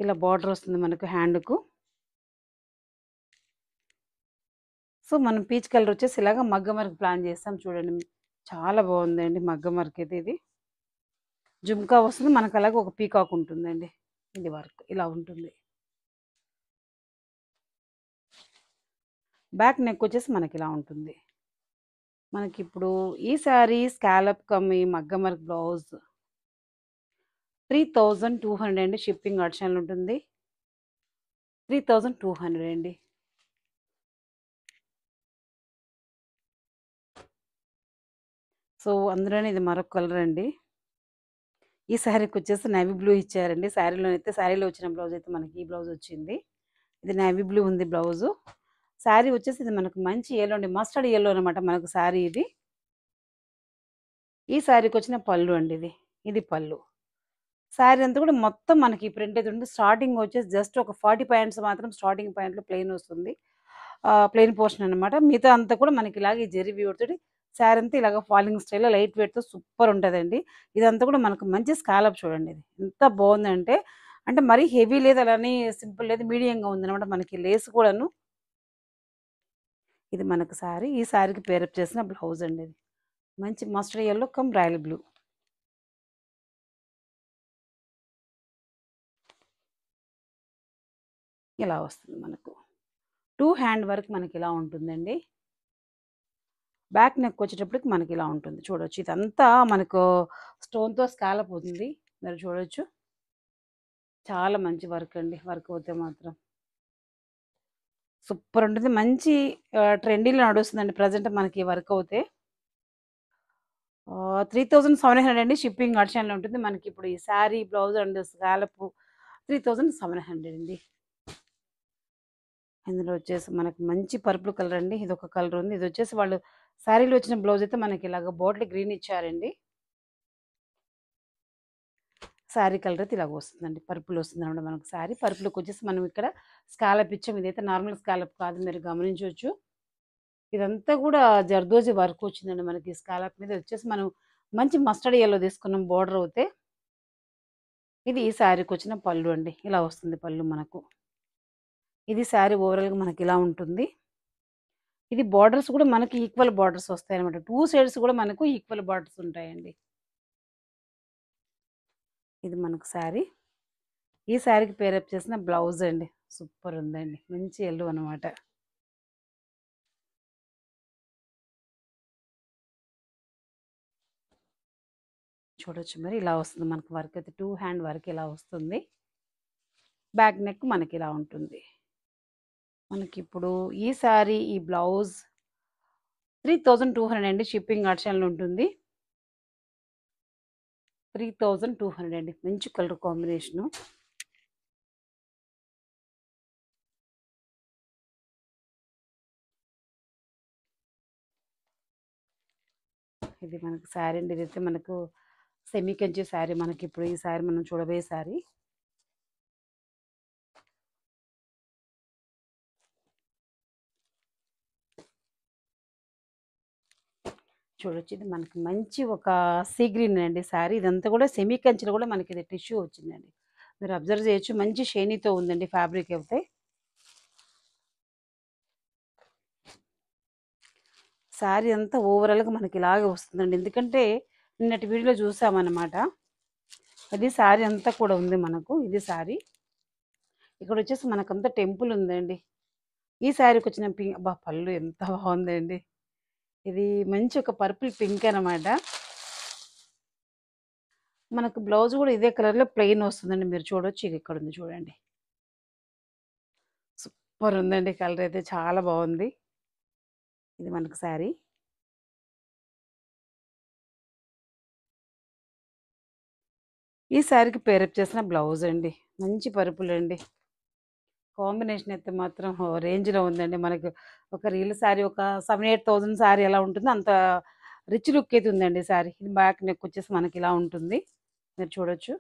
ఇలా బార్డర్ వస్తుంది మనకు హ్యాండ్‌కు. సో, మనం పీచ్ కలర్ వచ్చేసి ఇలాగ మగ్గం వర్క్ ప్లాన్ చేస్తాం చూడండి. చాలా బాగుందండి మగ్గం వర్క్ అయితే ఇది. జుమ్కా వస్తుంది మనకు, అలాగే ఒక పీకాక్ ఉంటుందండి. ఇది వర్క్ ఇలా ఉంటుంది. బ్యాక్ నెక్ వచ్చేసి మనకి ఇలా ఉంటుంది. మనకిప్పుడు ఈ శారీ స్కాలప్ కమ్ ఈ మగ్గం వర్క్ బ్లౌజ్ 3200 అండి. షిప్పింగ్ ఆప్షనల్ ఉంటుంది. 3200 అండి. సో, అందులోనే ఇది మరొక కలర్ అండి. ఈ శారీకి వచ్చేసి నేవీ బ్లూ ఇచ్చారండి. శారీలో వచ్చిన బ్లౌజ్ అయితే మనకి ఈ బ్లౌజ్ వచ్చింది. ఇది నేవీ బ్లూ ఉంది బ్లౌజు. శారీ వచ్చేసి ఇది మనకు మంచి యెల్లో అండి. మస్టర్డ్ యెల్లో అనమాట మనకు శారీ ఇది. ఈ శారీకి వచ్చిన పళ్ళు అండి ఇది. ఇది పళ్ళు. శారీ అంతా కూడా మొత్తం మనకి ఈ ప్రింట్ అయితే ఉంటుంది. స్టార్టింగ్ వచ్చేసి జస్ట్ ఒక 40 పాయింట్స్ మాత్రం స్టార్టింగ్ పాయింట్‌లో ప్లెయిన్ వస్తుంది. ప్లెయిన్ పోర్షన్ అనమాట. మిగతా అంతా కూడా మనకి ఇలాగే జెరీ వీవింగ్ తోటి శారీ అంతా ఇలాగ ఫాలింగ్ స్టైల్‌లో లైట్ వెయిట్‌తో సూపర్ ఉంటదండి. ఇదంతా కూడా మనకు మంచి స్కాలప్ చూడండి ఇది. ఎంత బావుందంటే, అంటే మరీ హెవీ లేదు, అలానే సింపుల్ లేదు, మీడియంగా ఉందనమాట. మనకి లేస్ కూడాను. ఇది మనకు శారీ. ఈ శారీకి పేరప్ చేసిన బ్లౌజ్ అండి ఇది. మంచి mustard yellow come royal blue. ఇలా వస్తుంది మనకు. 2 హ్యాండ్ వర్క్ మనకి ఇలా ఉంటుందండి. బ్యాక్ నెక్ వచ్చేటప్పటికి మనకి ఇలా ఉంటుంది. చూడొచ్చు. ఇదంతా మనకు స్టోన్‌తో స్కాలప్ ఉంది. మీరు చూడొచ్చు. చాలా మంచి వర్క్ అండి. వర్క్ అవుతే మాత్రం సూపర్ ఉంటుంది. మంచి ట్రెండీలో నడుస్తుందండి ప్రెజెంట్ మనకి ఈ వర్క్ అవుతే. 3700 అండి. షిప్పింగ్ ఆప్షన్‌లో ఉంటుంది. మనకి ఇప్పుడు ఈ శారీ, బ్లౌజ్ అండ్ స్కాలప్ 3700 అండి. ఇందులో వచ్చేసి మనకు మంచి పర్పుల్ కలర్ అండి. ఇదొక కలర్ ఉంది. ఇదొచ్చేసి వాళ్ళు శారీలో వచ్చిన బ్లౌజ్ అయితే మనకి ఇలాగ బాటిల్ గ్రీన్ ఇచ్చారండి. శారీ కలర్ అయితే ఇలాగ వస్తుందండి. పర్పుల్ వస్తుందనమాట మనకు శారీ. పర్పుల్‌కి వచ్చేసి మనం ఇక్కడ స్కాలప్ ఇచ్చాం. ఇదైతే నార్మల్ స్కాలప్ కాదు, మీరు గమనించొచ్చు. ఇదంతా కూడా జర్దోజీ వర్క్ వచ్చిందండి మనకి స్కాలప్ మీద. వచ్చేసి మనం మంచి మస్టర్డ్ యెల్లో తీసుకున్నాం బోర్డర్ అవుతే. ఇది ఈ శారీకి వచ్చిన పళ్ళు అండి. ఇలా వస్తుంది పళ్ళు మనకు. ఇది శారీ ఓవరాల్‌గా మనకి ఇలా ఉంటుంది. ఇది బోర్డర్స్ కూడా మనకి ఈక్వల్ బోర్డర్స్ వస్తాయన్నమాట. 2 సైడ్స్ కూడా మనకు ఈక్వల్ బోర్డర్స్ ఉంటాయండి. ఇది మనకు శారీ. ఈ శారీకి పేరప్ చేసిన బ్లౌజ్ అండి. సూపర్ ఉందండి. మంచి యెల్లో అనమాట. చూడొచ్చు మరి ఇలా వస్తుంది మనకు వర్క్ అయితే 2 హ్యాండ్ వర్క్ ఇలా వస్తుంది. బ్యాక్ నెక్ మనకి ఇలా ఉంటుంది. మనకిప్పుడు ఈ శారీ, ఈ బ్లౌజ్ 3200 అండి. షిప్పింగ్ ఆప్షన్‌లో ఉంటుంది. 3200 అండి. మంచి కలర్ కాంబినేషను. ఇది మనకు శారీ అండి. ఇదైతే మనకు సెమీ కంచి శారీ. మనకిప్పుడు ఈ శారీ మనం చూడబోయే శారీ. చూడొచ్చు. ఇది మనకి మంచి ఒక సీ గ్రీన్ అండి శారీ. ఇదంతా కూడా సెమీ కంచిలో కూడా మనకి ఇది టిష్యూ వచ్చిందండి. మీరు అబ్జర్వ్ చేయొచ్చు. మంచి షైనీతో ఉందండి ఫ్యాబ్రిక్ అయితే. శారీ అంతా ఓవరాల్‌గా మనకి ఇలాగే వస్తుందండి. ఎందుకంటే నిన్నటి వీడియోలో చూసామన్నమాట. అది శారీ అంతా కూడా ఉంది మనకు. ఇది శారీ. ఇక్కడొచ్చేసి మనకంతా టెంపుల్ ఉందండి. ఈ శారీకొచ్చిన అబ్బా! పళ్ళు ఎంత బావుందండి. ఇది మంచి ఒక పర్పుల్ పింక్ అనమాట. మనకు బ్లౌజ్ కూడా ఇదే కలర్‌లో ప్లెయిన్ వస్తుందండి. మీరు చూడొచ్చు. ఇది ఇక్కడుంది చూడండి. సూపర్ ఉందండి. కలర్ అయితే చాలా బావుంది. ఇది మనకు శారీ. ఈ శారీకి పేరప్ చేసిన బ్లౌజ్ అండి. మంచి పర్పుల్ అండి. కాంబినేషన్ అయితే మాత్రం రేంజ్‌లో ఉందండి. మనకు ఒక రియల్ శారీ ఒక 7, 8000 శారీ ఎలా ఉంటుందో అంత రిచ్ లుక్ అయితే ఉందండి శారీ. ఇది బ్యాక్ నెక్ వచ్చేసి మనకి ఇలా ఉంటుంది. మీరు చూడొచ్చు.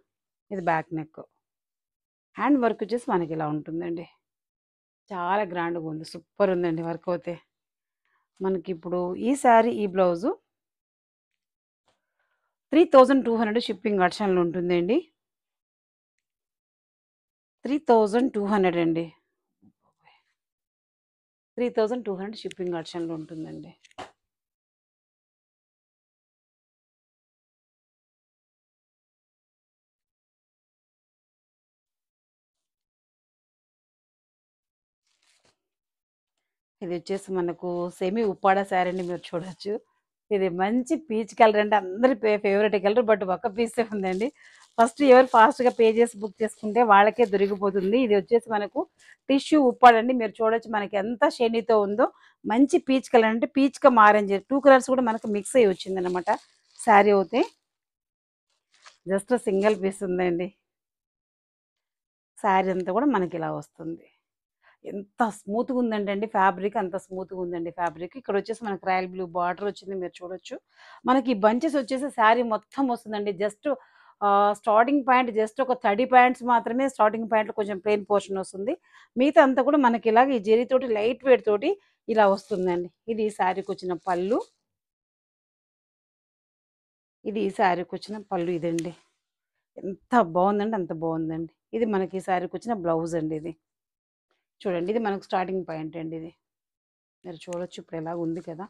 ఇది బ్యాక్ నెక్. హ్యాండ్ వర్క్ వచ్చేసి మనకి ఇలా ఉంటుందండి. చాలా గ్రాండ్‌గా ఉంది. సూపర్ ఉందండి వర్క్ అయితే. మనకిప్పుడు ఈ శారీ, ఈ బ్లౌజు 3200 షిప్పింగ్ ఆప్షన్‌లో ఉంటుందండి. 3200 అండి. 3200 షిప్పింగ్ ఆప్షన్‌లో ఉంటుందండి. ఇది వచ్చేసి మనకు సెమీ ఉప్పాడ శారీ అండి, మీరు చూడొచ్చు. ఇది మంచి పీచ్ కలర్ అండి, అందరి ఫేవరెట్ కలర్. బట్ ఒక పీసే ఉందండి. ఫస్ట్ ఎవరు ఫాస్ట్గా పే చేసి బుక్ చేసుకుంటే వాళ్ళకే దొరికిపోతుంది. ఇది వచ్చేసి మనకు టిష్యూ ఉప్పాడండి, మీరు చూడొచ్చు మనకి ఎంత షైనీతో ఉందో. మంచి పీచ్ కలర్ అంటే పీచ్ గా ఆరెంజ్, 2 కలర్స్ కూడా మనకు మిక్స్ అయ్యి వచ్చింది అనమాట. శారీ అయితే జస్ట్ సింగిల్ పీస్ ఉందండి. శారీ అంతా కూడా మనకి ఇలా వస్తుంది. ఎంత స్మూత్‌గా ఉందంటే అండి ఫ్యాబ్రిక్, అంత స్మూత్‌గా ఉందండి ఫ్యాబ్రిక్. ఇక్కడ వచ్చేసి మనకు రాయల్ బ్లూ బార్డర్ వచ్చింది, మీరు చూడొచ్చు. మనకి బంచెస్ వచ్చేసి శారీ మొత్తం వస్తుందండి. జస్ట్ స్టార్టింగ్ పాయింట్ జస్ట్ ఒక 30 పాయింట్స్ మాత్రమే స్టార్టింగ్ పాయింట్‌లో కొంచెం ప్లెయిన్ పోర్షన్ వస్తుంది. మిగతా అంతా కూడా మనకి ఇలాగ ఈ జరీ తోటి లైట్ వెయిట్ తోటి ఇలా వస్తుందండి. ఇది ఈ శారీకి వచ్చిన పళ్ళు. ఇది ఈ శారీకి వచ్చిన పళ్ళు ఇదండి. ఎంత బాగుందండి, అంత బాగుందండి. ఇది మనకి ఈ శారీకి వచ్చిన బ్లౌజ్ అండి. ఇది చూడండి, ఇది మనకు స్టార్టింగ్ పాయింట్ అండి. ఇది మీరు చూడొచ్చు ఇప్పుడు ఎలా ఉంది కదా.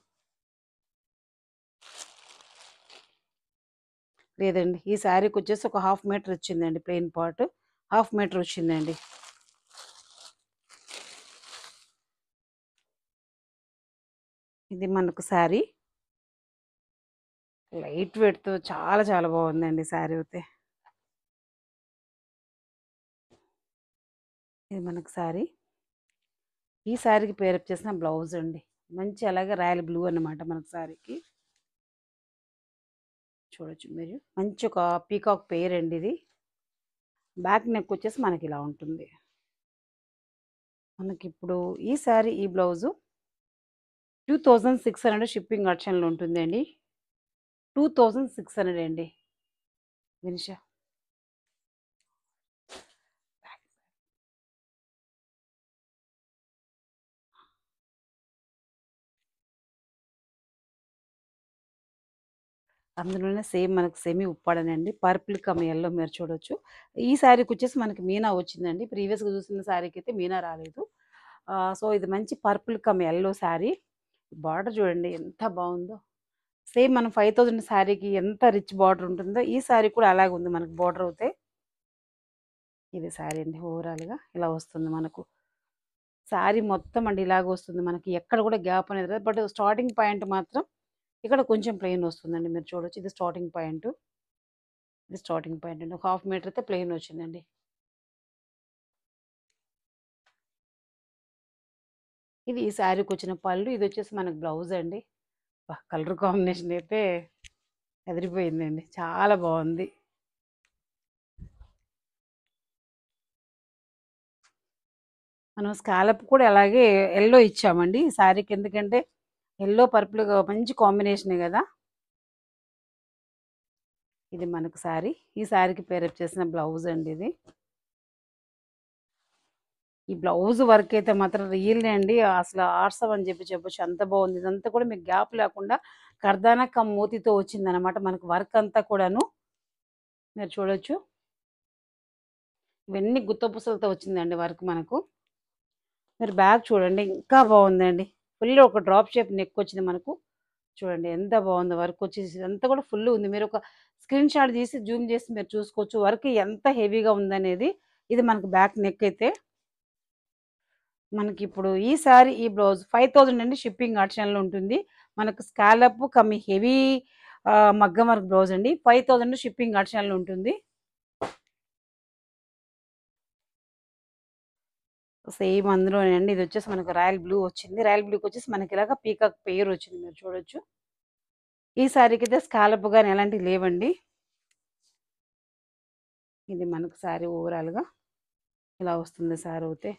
లేదండి, ఈ శారీకి వచ్చేసి ఒక 1/2 మీటర్ వచ్చిందండి, ప్లెయిన్ పార్ట్ 1/2 మీటర్ వచ్చిందండి. ఇది మనకు శారీ లైట్ వెయిట్తో చాలా చాలా బాగుందండి శారీ అయితే. ఇది మనకు శారీ, ఈ శారీకి పేరప్ చేసిన బ్లౌజ్ అండి. మంచి అలాగే రాయల్ బ్లూ అన్నమాట మనకు శారీకి. చూడొచ్చు మీరు, మంచి ఒక పీకాక్ పేర్ అండి ఇది. బ్యాక్ నెక్ వచ్చేసి మనకి ఇలా ఉంటుంది. మనకి ఇప్పుడు ఈ శారీ ఈ బ్లౌజు 2600 షిప్పింగ్ ఆప్షన్లో ఉంటుందండి. 2600 అండి. వినిషా అందులోనే సేమ్ మనకు సెమీ ఉప్పాడనండి, పర్పుల్ కమ్ ఎల్లో, మీరు చూడొచ్చు. ఈ శారీకి వచ్చేసి మనకి మీనా వచ్చిందండి. ప్రీవియస్గా చూసిన శారీకి అయితే మీనా రాలేదు. సో ఇది మంచి purple come yellow sari. Border చూడండి ఎంత బాగుందో. సేమ్ మనం 5000 శారీకి ఎంత రిచ్ బార్డర్ ఉంటుందో ఈ శారీ కూడా అలాగే ఉంది మనకు బార్డర్ అయితే. ఇది శారీ అండి, ఓవరాల్గా ఇలా వస్తుంది మనకు. శారీ మొత్తం అండి ఇలాగ వస్తుంది మనకి, ఎక్కడ కూడా గ్యాప్ అనేది లేదు. బట్ స్టార్టింగ్ పాయింట్ మాత్రం ఇక్కడ కొంచెం ప్లెయిన్ వస్తుందండి, మీరు చూడొచ్చు. ఇది స్టార్టింగ్ పాయింట్, ఇది స్టార్టింగ్ పాయింట్ అండి. ఒక 1/2 మీటర్ అయితే ప్లెయిన్ వచ్చిందండి. ఇది ఈ శారీకి వచ్చిన పళ్ళు. ఇది వచ్చేసి మనకు బ్లౌజ్ అండి. కలర్ కాంబినేషన్ అయితే ఎదిరిపోయిందండి, చాలా బాగుంది. మనం స్కాలప్ కూడా అలాగే ఎల్లో ఇచ్చామండి ఈ శారీకి, ఎందుకంటే ఎల్లో పర్పుల్ మంచి కాంబినేషనే కదా. ఇది మనకు శారీ, ఈ శారీకి పేరప్ చేసిన బ్లౌజ్ అండి ఇది. ఈ బ్లౌజ్ వర్క్ అయితే మాత్రం రియల్లీ అండి అసలు ఆర్సవ్ అని చెప్పొచ్చు, అంత బాగుంది. ఇదంతా కూడా మీకు గ్యాప్ లేకుండా కర్దానా కమ్ మోతీతో వచ్చిందనమాట మనకు వర్క్ అంతా కూడాను, మీరు చూడొచ్చు. ఇవన్నీ గుత్త పూసలతో వచ్చిందండి వర్క్ మనకు. మీరు బ్యాగ్ చూడండి ఇంకా బాగుందండి. ఫుల్ ఒక డ్రాప్ షేప్ నెక్ వచ్చింది మనకు. చూడండి ఎంత బాగుందో వర్క్ వచ్చేసి, అంతా కూడా ఫుల్ ఉంది. మీరు ఒక స్క్రీన్ షాట్ తీసి జూమ్ చేసి మీరు చూసుకోవచ్చు వర్క్ ఎంత హెవీగా ఉందనేది. ఇది మనకు బ్యాక్ నెక్ అయితే. మనకి ఇప్పుడు ఈ సారీ ఈ బ్లౌజ్ 5000 అండి, షిప్పింగ్ ఆప్షన్లో ఉంటుంది. మనకు స్కాలప్ కమ్మి హెవీ మగ్గం వర్క్ బ్లౌజ్ అండి. 5000 షిప్పింగ్ ఆప్షన్లో ఉంటుంది. సేమ్ అందులోనే అండి. ఇది వచ్చేసి మనకు రాయల్ బ్లూ వచ్చింది. రాయల్ బ్లూకి వచ్చేసి మనకి ఇలాగా పీకాక్ పేర్ వచ్చింది, మీరు చూడొచ్చు. ఈ సారీకి అయితే స్కాలప్ కానీ ఎలాంటివి లేవండి. ఇది మనకు శారీ ఓవరాల్గా ఇలా వస్తుంది శారీ అయితే.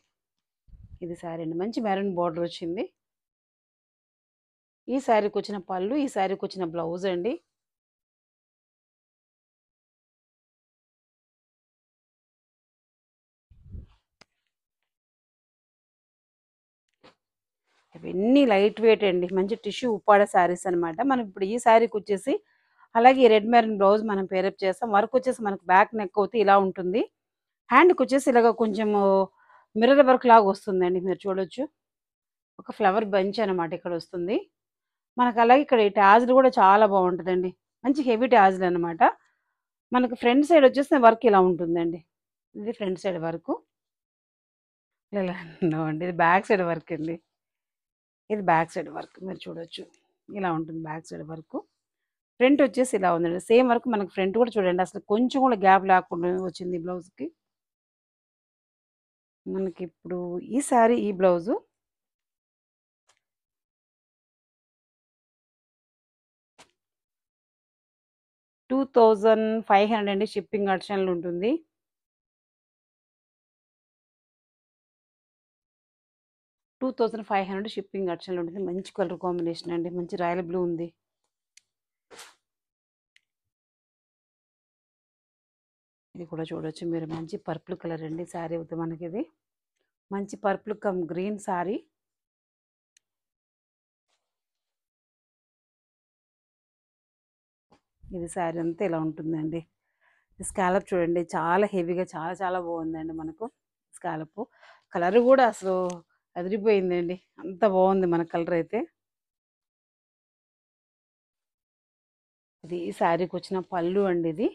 ఇది శారీ అండి, మంచి మెరూన్ బార్డర్ వచ్చింది. ఈ శారీకి వచ్చిన పళ్ళు, ఈ శారీకి వచ్చిన బ్లౌజ్ అండి. ఇవన్నీ లైట్ వెయిట్ అండి, మంచి టిష్యూ ఉప్పాడ శారీస్ అనమాట. మనం ఇప్పుడు ఈ శారీకి వచ్చేసి అలాగే రెడ్ మెరూన్ బ్లౌజ్ మనం పేరప్ చేస్తాం. వర్క్ వచ్చేసి మనకు బ్యాక్ నెక్ అవుతే ఇలా ఉంటుంది. హ్యాండ్‌కి వచ్చేసి ఇలాగ కొంచెము మిర్రర్ వర్క్ లాగా వస్తుందండి. మీరు చూడొచ్చు. ఒక ఫ్లవర్ బంచ్ అనమాట ఇక్కడ వస్తుంది. మనకు అలాగే ఇక్కడ ఈ టాజిల్ కూడా చాలా బాగుంటుందండి. మంచి హెవీ టాజిల్ అనమాట. మనకు ఫ్రంట్ సైడ్ వచ్చేసి వర్క్ ఇలా ఉంటుందండి. ఇది ఫ్రంట్ సైడ్ వర్క్. ఇలా నో అండి. ఇది బ్యాక్ సైడ్ వర్క్ అండి. ఇది బ్యాక్ సైడ్ వర్క్ మీరు చూడొచ్చు. ఇలా ఉంటుంది బ్యాక్ సైడ్ వర్క్. ఫ్రంట్ వచ్చేసి ఇలా ఉందండి. సేమ్ వర్క్ మనకు ఫ్రంట్ కూడా చూడండి. అసలు కొంచెం కూడా గ్యాప్ లేకుండా వచ్చింది ఈ బ్లౌజ్‌కి. మనకిప్పుడు ఈ సారీ ఈ బ్లౌజు 2500 అండి. షిప్పింగ్ అడిషనల్ ఉంటుంది. 2500 షిప్పింగ్ అడిషనల్ ఉంటుంది. మంచి కలర్ కాంబినేషన్ అండి. మంచి రాయల్ బ్లూ ఉంది. ఇది కూడా చూడొచ్చు మీరు. మంచి పర్పుల్ కలర్ అండి శారీ అవుతుంది మనకిది. మంచి పర్పుల్ కమ్ గ్రీన్ శారీ. ఇది శారీ అంతా ఇలా ఉంటుందండి. స్కాలప్ చూడండి చాలా హెవీగా చాలా చాలా బాగుందండి మనకు. స్కాలప్ కలర్ కూడా అసలు అదిరిపోయిందండి. అంత బాగుంది మన కలర్ అయితే. ఇది ఈ శారీకి వచ్చిన పళ్ళు అండి ఇది.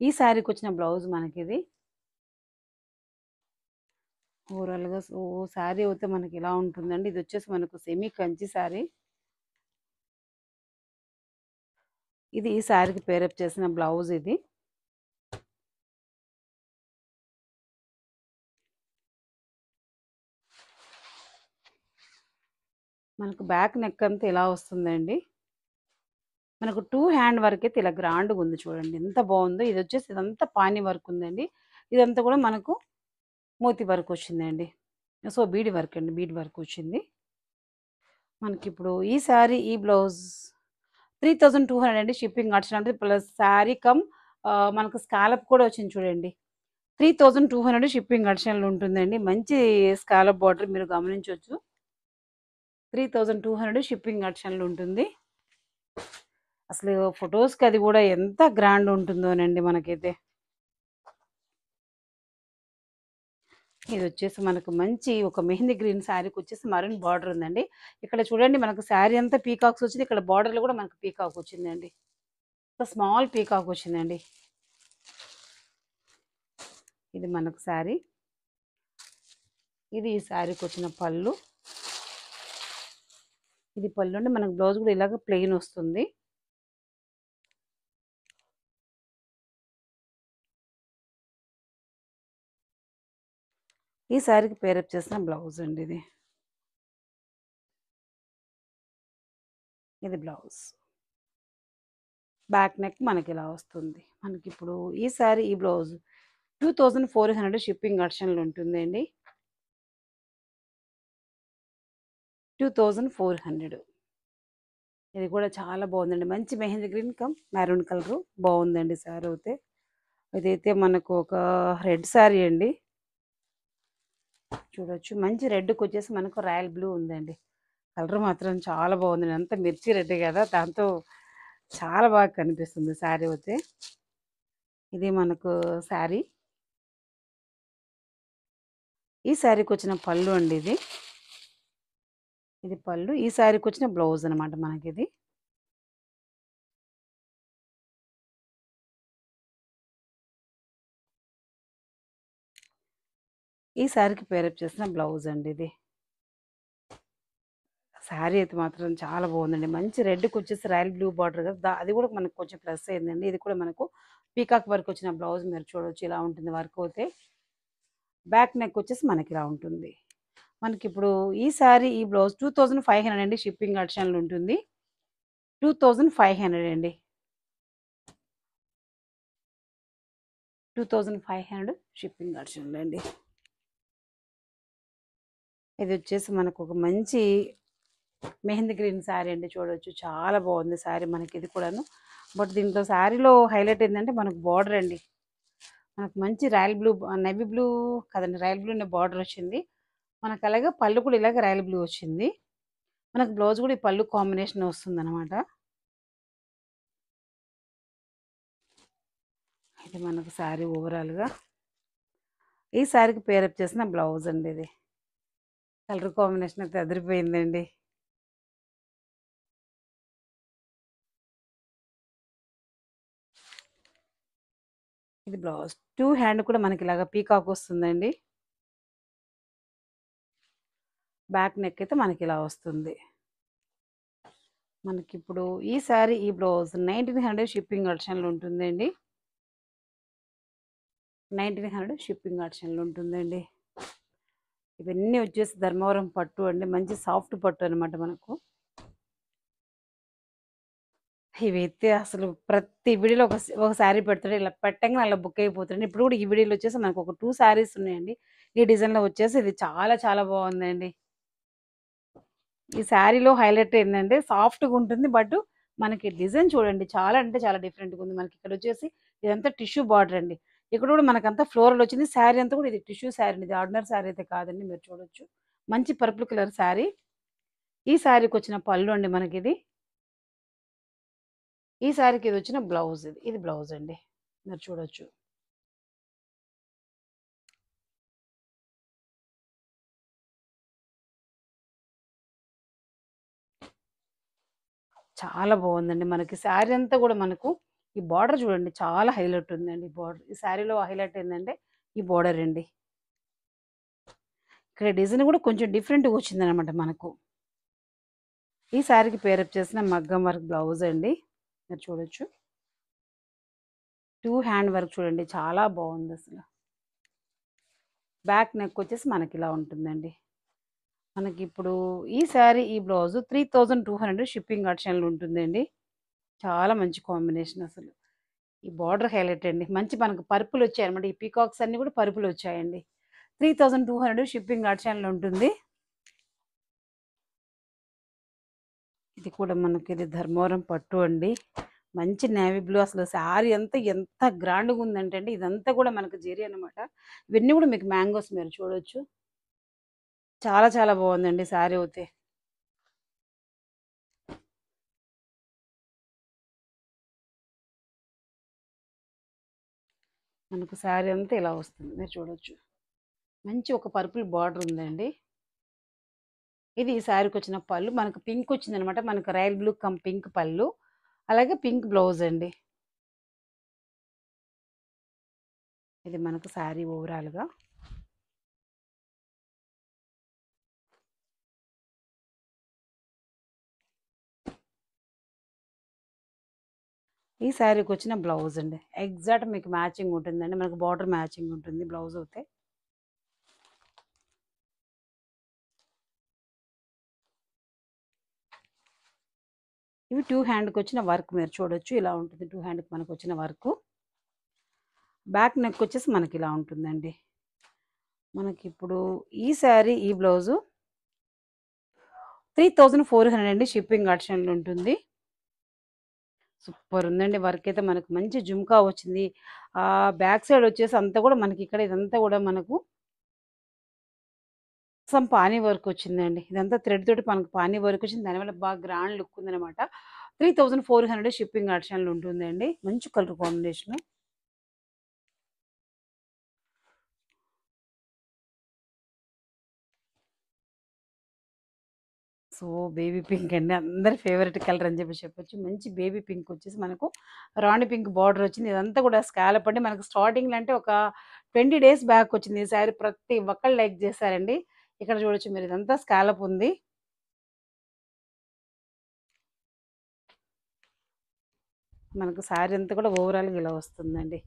ఈ శారీకి వచ్చిన బ్లౌజ్ మనకిది. ఓవరాల్‌గా శారీ అయితే మనకి ఇలా ఉంటుందండి. ఇది వచ్చేసి మనకు సెమీ కంచి శారీ. ఇది ఈ శారీకి పేరప్ చేసిన బ్లౌజ్ ఇది. మనకు బ్యాక్ నెక్ అంతా ఇలా వస్తుందండి. మనకు 2 హ్యాండ్ వర్క్ అయితే ఇలా గ్రాండ్‌గా ఉంది చూడండి. ఎంత బాగుందో. ఇది వచ్చేసి ఇదంతా పానీ వర్క్ ఉందండి. ఇదంతా కూడా మనకు మోతీ వర్క్ వచ్చిందండి. సో బీడ్ వర్క్ అండి. బీడ్ వర్క్ వచ్చింది. మనకిప్పుడు ఈ శారీ ఈ బ్లౌజ్ 3200 అండి. షిప్పింగ్ అడిషనల్ అంటే ప్లస్ శారీ కమ్ మనకు స్కాలప్ కూడా వచ్చింది చూడండి. 3200 షిప్పింగ్ అడిషనల్ ఉంటుందండి. మంచి స్కాలప్ బార్డర్ మీరు గమనించొచ్చు. 3200 షిప్పింగ్ అడిషనల్ ఉంటుంది. అసలు ఫొటోస్‌కి అది కూడా ఎంత గ్రాండ్ ఉంటుందోనండి మనకైతే. ఇది వచ్చేసి మనకు మంచి ఒక మెహందీ గ్రీన్ శారీకి వచ్చేసి మరూన్ బార్డర్ ఉందండి. ఇక్కడ చూడండి మనకు శారీ అంతా పీకాక్స్ వచ్చింది. ఇక్కడ బార్డర్‌లో కూడా మనకు పీకాక్ వచ్చిందండి. ఒక స్మాల్ పీకాక్ వచ్చిందండి. ఇది మనకు శారీ. ఇది ఈ శారీకి వచ్చిన పళ్ళు. ఇది పళ్ళు అండి. మనకు బ్లౌజ్ కూడా ఇలాగ ప్లెయిన్ వస్తుంది. ఈ శారీకి పేరప్ చేసిన బ్లౌజ్ అండి ఇది. ఇది బ్లౌజ్. బ్యాక్ నెక్ మనకి ఇలా వస్తుంది. మనకిప్పుడు ఈ శారీ ఈ బ్లౌజ్ 2400 షిప్పింగ్ అడిషనల్ ఉంటుందండి. 2400. ఇది కూడా చాలా బాగుందండి. మంచి mehndi green come maroon colour బాగుందండి శారీ అయితే. ఇదైతే మనకు ఒక రెడ్ శారీ అండి. చూడొచ్చు మంచి రెడ్‌కి వచ్చేసి మనకు రాయల్ బ్లూ ఉందండి. కలర్ మాత్రం చాలా బాగుందండి. అంతా మిర్చి రెడ్ కదా! దాంతో చాలా బాగా కనిపిస్తుంది శారీ అయితే. ఇది మనకు శారీ. ఈ శారీకి వచ్చిన పళ్ళు అండి ఇది. ఇది పళ్ళు. ఈ శారీకి వచ్చిన బ్లౌజ్ అనమాట మనకిది. ఈ శారీకి పేరప్ చేసిన బ్లౌజ్ అండి ఇది. శారీ అయితే మాత్రం చాలా బాగుందండి. మంచి రెడ్‌కి వచ్చేసి రాయల్ బ్లూ బార్డర్ కదా! అది కూడా మనకు కొంచెం ప్లస్ అయిందండి. ఇది కూడా మనకు పీకాక్ వర్క్ వచ్చిన బ్లౌజ్ మీరు చూడొచ్చు. ఇలా ఉంటుంది వర్క్ అయితే. బ్యాక్ నెక్ వచ్చేసి మనకి ఇలా ఉంటుంది. మనకిప్పుడు ఈ శారీ ఈ బ్లౌజ్ 2500 అండి. షిప్పింగ్ అడిషనల్ ఉంటుంది. 2500 అండి. 2500 షిప్పింగ్ అడిషనల్ అండి. ఇది వచ్చేసి మనకు ఒక మంచి మెహందీ గ్రీన్ శారీ అండి. చూడొచ్చు చాలా బాగుంది శారీ మనకి ఇది కూడాను. బట్ దీంట్లో శారీలో హైలైట్ ఏంటంటే మనకు బార్డర్ అండి. మనకు మంచి రాయల్ బ్లూ నేవీ బ్లూ కదండి రాయల్ బ్లూ బార్డర్ వచ్చింది. మనకు అలాగే పళ్ళు కూడా ఇలాగ రాయల్ బ్లూ వచ్చింది. మనకు బ్లౌజ్ కూడా ఈ పళ్ళు కాంబినేషన్ వస్తుందన్నమాట. ఇది మనకు శారీ ఓవరాల్‌గా. ఈ శారీకి పేరప్ చేసిన బ్లౌజ్ అండి ఇది. కలర్ కాంబినేషన్ అయితే అదిరిపోయిందండి. ఇది బ్లౌజ్. 2 హ్యాండ్ కూడా మనకి ఇలాగా పీకాక్ వస్తుందండి. బ్యాక్ నెక్ అయితే మనకి ఇలా వస్తుంది. మనకిప్పుడు ఈ శారీ, ఈ బ్లౌజ్ 1900 షిప్పింగ్ ఆప్షన్‌లో ఉంటుందండి. 1900 షిప్పింగ్ ఆప్షన్‌లో ఉంటుందండి. ఇవన్నీ వచ్చేసి ధర్మవరం పట్టు అండి. మంచి సాఫ్ట్ పట్టు అనమాట మనకు. ఇవైతే అసలు ప్రతి వీడియోలో ఒక శారీ పెడతాడు. ఇలా పెట్టంగానే అలా బుక్ అయిపోతాడండి. ఇప్పుడు కూడా ఈ వీడియోలో వచ్చేసి మనకు ఒక 2 శారీస్ ఉన్నాయండి. ఈ డిజైన్‌లో వచ్చేసి ఇది చాలా చాలా బాగుందండి. ఈ శారీలో హైలైట్ ఏందంటే సాఫ్ట్‌గా ఉంటుంది. బట్ మనకి డిజైన్ చూడండి చాలా అంటే చాలా డిఫరెంట్‌గా ఉంది. మనకి ఇక్కడ వచ్చేసి ఇదంతా టిష్యూ బార్డర్ అండి. ఇక్కడ కూడా మనకంతా ఫ్లోరల్ వచ్చింది. శారీ అంతా కూడా ఇది టిష్యూ శారీ అండి. ఇది ఆర్డినరీ శారీ అయితే కాదండి. మీరు చూడొచ్చు. మంచి పర్పుల్ కలర్ శారీ. ఈ శారీకొచ్చిన పళ్ళు అండి మనకిది. ఈ శారీకి ఇది వచ్చిన బ్లౌజ్ ఇది. ఇది బ్లౌజ్ అండి. మీరు చూడొచ్చు. చాలా బాగుందండి. మనకి శారీ అంతా కూడా మనకు ఈ బార్డర్ చూడండి చాలా హైలైట్ ఉందండి బార్డర్. ఈ శారీలో హైలైట్ ఏందంటే ఈ బార్డర్ అండి. ఇక్కడ డిజైన్ కూడా కొంచెం డిఫరెంట్‌గా వచ్చిందనమాట మనకు. ఈ శారీకి పేరప్ చేసిన మగ్గం వర్క్ బ్లౌజ్ అండి. మీరు చూడొచ్చు. 2 హ్యాండ్ వర్క్ చూడండి చాలా బాగుందసల. బ్యాక్ నెక్ వచ్చేసి మనకిలా ఉంటుందండి. మనకిప్పుడు ఈ శారీ, ఈ బ్లౌజ్ 3200 షిప్పింగ్ ఆప్షన్‌లో ఉంటుందండి. చాలా మంచి కాంబినేషన్ అసలు. ఈ బార్డర్ హైలైట్ అండి. మంచి మనకు పర్పుల్ వచ్చాయన్నమాట. ఈ పీకాక్స్ అన్నీ కూడా పర్పుల్ వచ్చాయండి. 3200 షిప్పింగ్ ఆప్షన్‌లో ఉంటుంది. ఇది కూడా మనకి ఇది ధర్మవరం పట్టు అండి. మంచి నేవీ బ్లూ అసలు శారీ అంతా ఎంత గ్రాండ్‌గా ఉందంటే అండి ఇదంతా కూడా మనకు జెరీ అనమాట. ఇవన్నీ కూడా మీకు మ్యాంగోస్ మీరు చూడొచ్చు. చాలా చాలా బాగుందండి శారీ అయితే. మనకు శారీ అంతా ఇలా వస్తుంది. మీరు చూడొచ్చు. మంచి ఒక పర్పుల్ బార్డర్ ఉందండి. ఇది ఈ శారీకొచ్చిన పళ్ళు. మనకు పింక్ వచ్చిందనమాట. మనకు రాయల్ బ్లూ కమ్ పింక్ పళ్ళు. అలాగే పింక్ బ్లౌజ్ అండి. ఇది మనకు శారీ ఓవరాల్‌గా. ఈ శారీకొచ్చిన బ్లౌజ్ అండి. ఎగ్జాక్ట్ మీకు మ్యాచింగ్ ఉంటుందండి. మనకు బార్డర్ మ్యాచింగ్ ఉంటుంది బ్లౌజ్ అయితే. ఇవి 2 హ్యాండ్‌కొచ్చిన వర్క్ మీరు చూడొచ్చు. ఇలా ఉంటుంది 2 హ్యాండ్‌కి మనకొచ్చిన వర్కు. బ్యాక్ నెక్ వచ్చేసి మనకిలా ఉంటుందండి. మనకిప్పుడు ఈ శారీ, ఈ బ్లౌజు 3400 అండి షిప్పింగ్ ఆప్షన్‌లో ఉంటుంది. సూపర్ ఉందండి. వర్క్ అయితే మనకు మంచి జుమ్కా వచ్చింది. బ్యాక్ సైడ్ వచ్చేసి అంతా కూడా మనకి ఇక్కడ ఇదంతా కూడా మనకు సమ్ పానీ వర్క్ వచ్చిందండి. ఇదంతా థ్రెడ్ తోటి మనకు పానీ వర్క్ వచ్చింది. దానివల్ల బాగా గ్రాండ్ లుక్ ఉందనమాట. 3400 షిప్పింగ్ ఆప్షన్‌లో ఉంటుందండి. మంచి colour combination. So, baby pink అండి. అందరి ఫేవరెట్ కలర్ అని చెప్పొచ్చు. మంచి బేబీ పింక్ వచ్చేసి మనకు రాణి పింక్ బార్డర్ వచ్చింది. ఇదంతా కూడా స్కాలప్ అండి. మనకు స్టార్టింగ్‌లో అంటే ఒక 20 డేస్ బ్యాక్ వచ్చింది. ఈ శారీ ప్రతి ఒక్కళ్ళు లైక్ చేశారండి. ఇక్కడ చూడొచ్చు మీరు ఇదంతా స్కాలప్ ఉంది. మనకు శారీ అంతా కూడా ఓవరాల్‌గా ఇలా వస్తుందండి.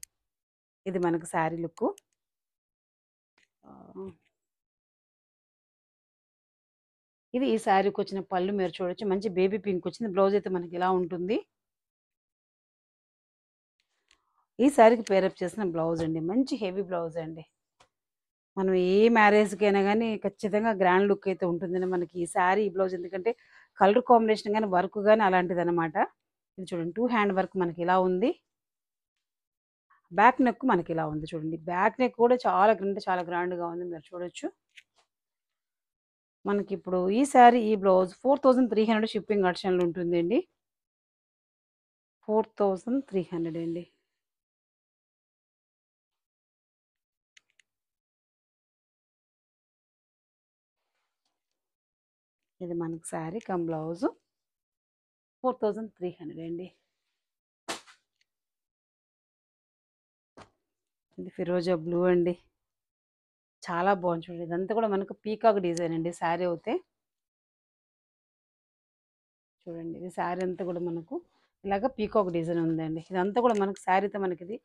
ఇది మనకు శారీ లుక్కు. ఆహ్, ఇది ఈ శారీకొచ్చిన పళ్ళు మీరు చూడొచ్చు. మంచి బేబీ పింక్ వచ్చింది. బ్లౌజ్ అయితే మనకి ఇలా ఉంటుంది. ఈ శారీకి పేరప్ చేసిన బ్లౌజ్ అండి. మంచి హెవీ బ్లౌజ్ అండి. మనం ఏ మ్యారేజ్‌కైనా గానీ ఖచ్చితంగా గ్రాండ్ లుక్ అయితే ఉంటుందండి. మనకి ఈ శారీ, ఈ బ్లౌజ్ ఎందుకంటే కలర్ కాంబినేషన్ గాని, వర్క్ గాని అలాంటిదనమాట. ఇది చూడండి 2 హ్యాండ్ వర్క్ మనకి ఇలా ఉంది. బ్యాక్ నెక్ మనకి ఇలా ఉంది చూడండి. బ్యాక్ నెక్ కూడా చాలా అంటే చాలా గ్రాండ్‌గా ఉంది. మీరు చూడొచ్చు. మనకిప్పుడు ఈ శారీ, ఈ బ్లౌజ్ 4300 షిప్పింగ్ ఆప్షన్‌లో ఉంటుందండి. 4300 అండి. ఇది మనకు శారీ కమ్ బ్లౌజు 4300 అండి. ఇది ఫిరోజా బ్లూ అండి. చాలా బాగుంది చూడండి. ఇదంతా కూడా మనకు పీకాక్ డిజైన్ అండి శారీ అయితే. చూడండి ఇది శారీ అంతా కూడా మనకు ఇలాగ పీకాక్ డిజైన్ ఉందండి. ఇదంతా కూడా మనకు శారీతో మనకి ఇది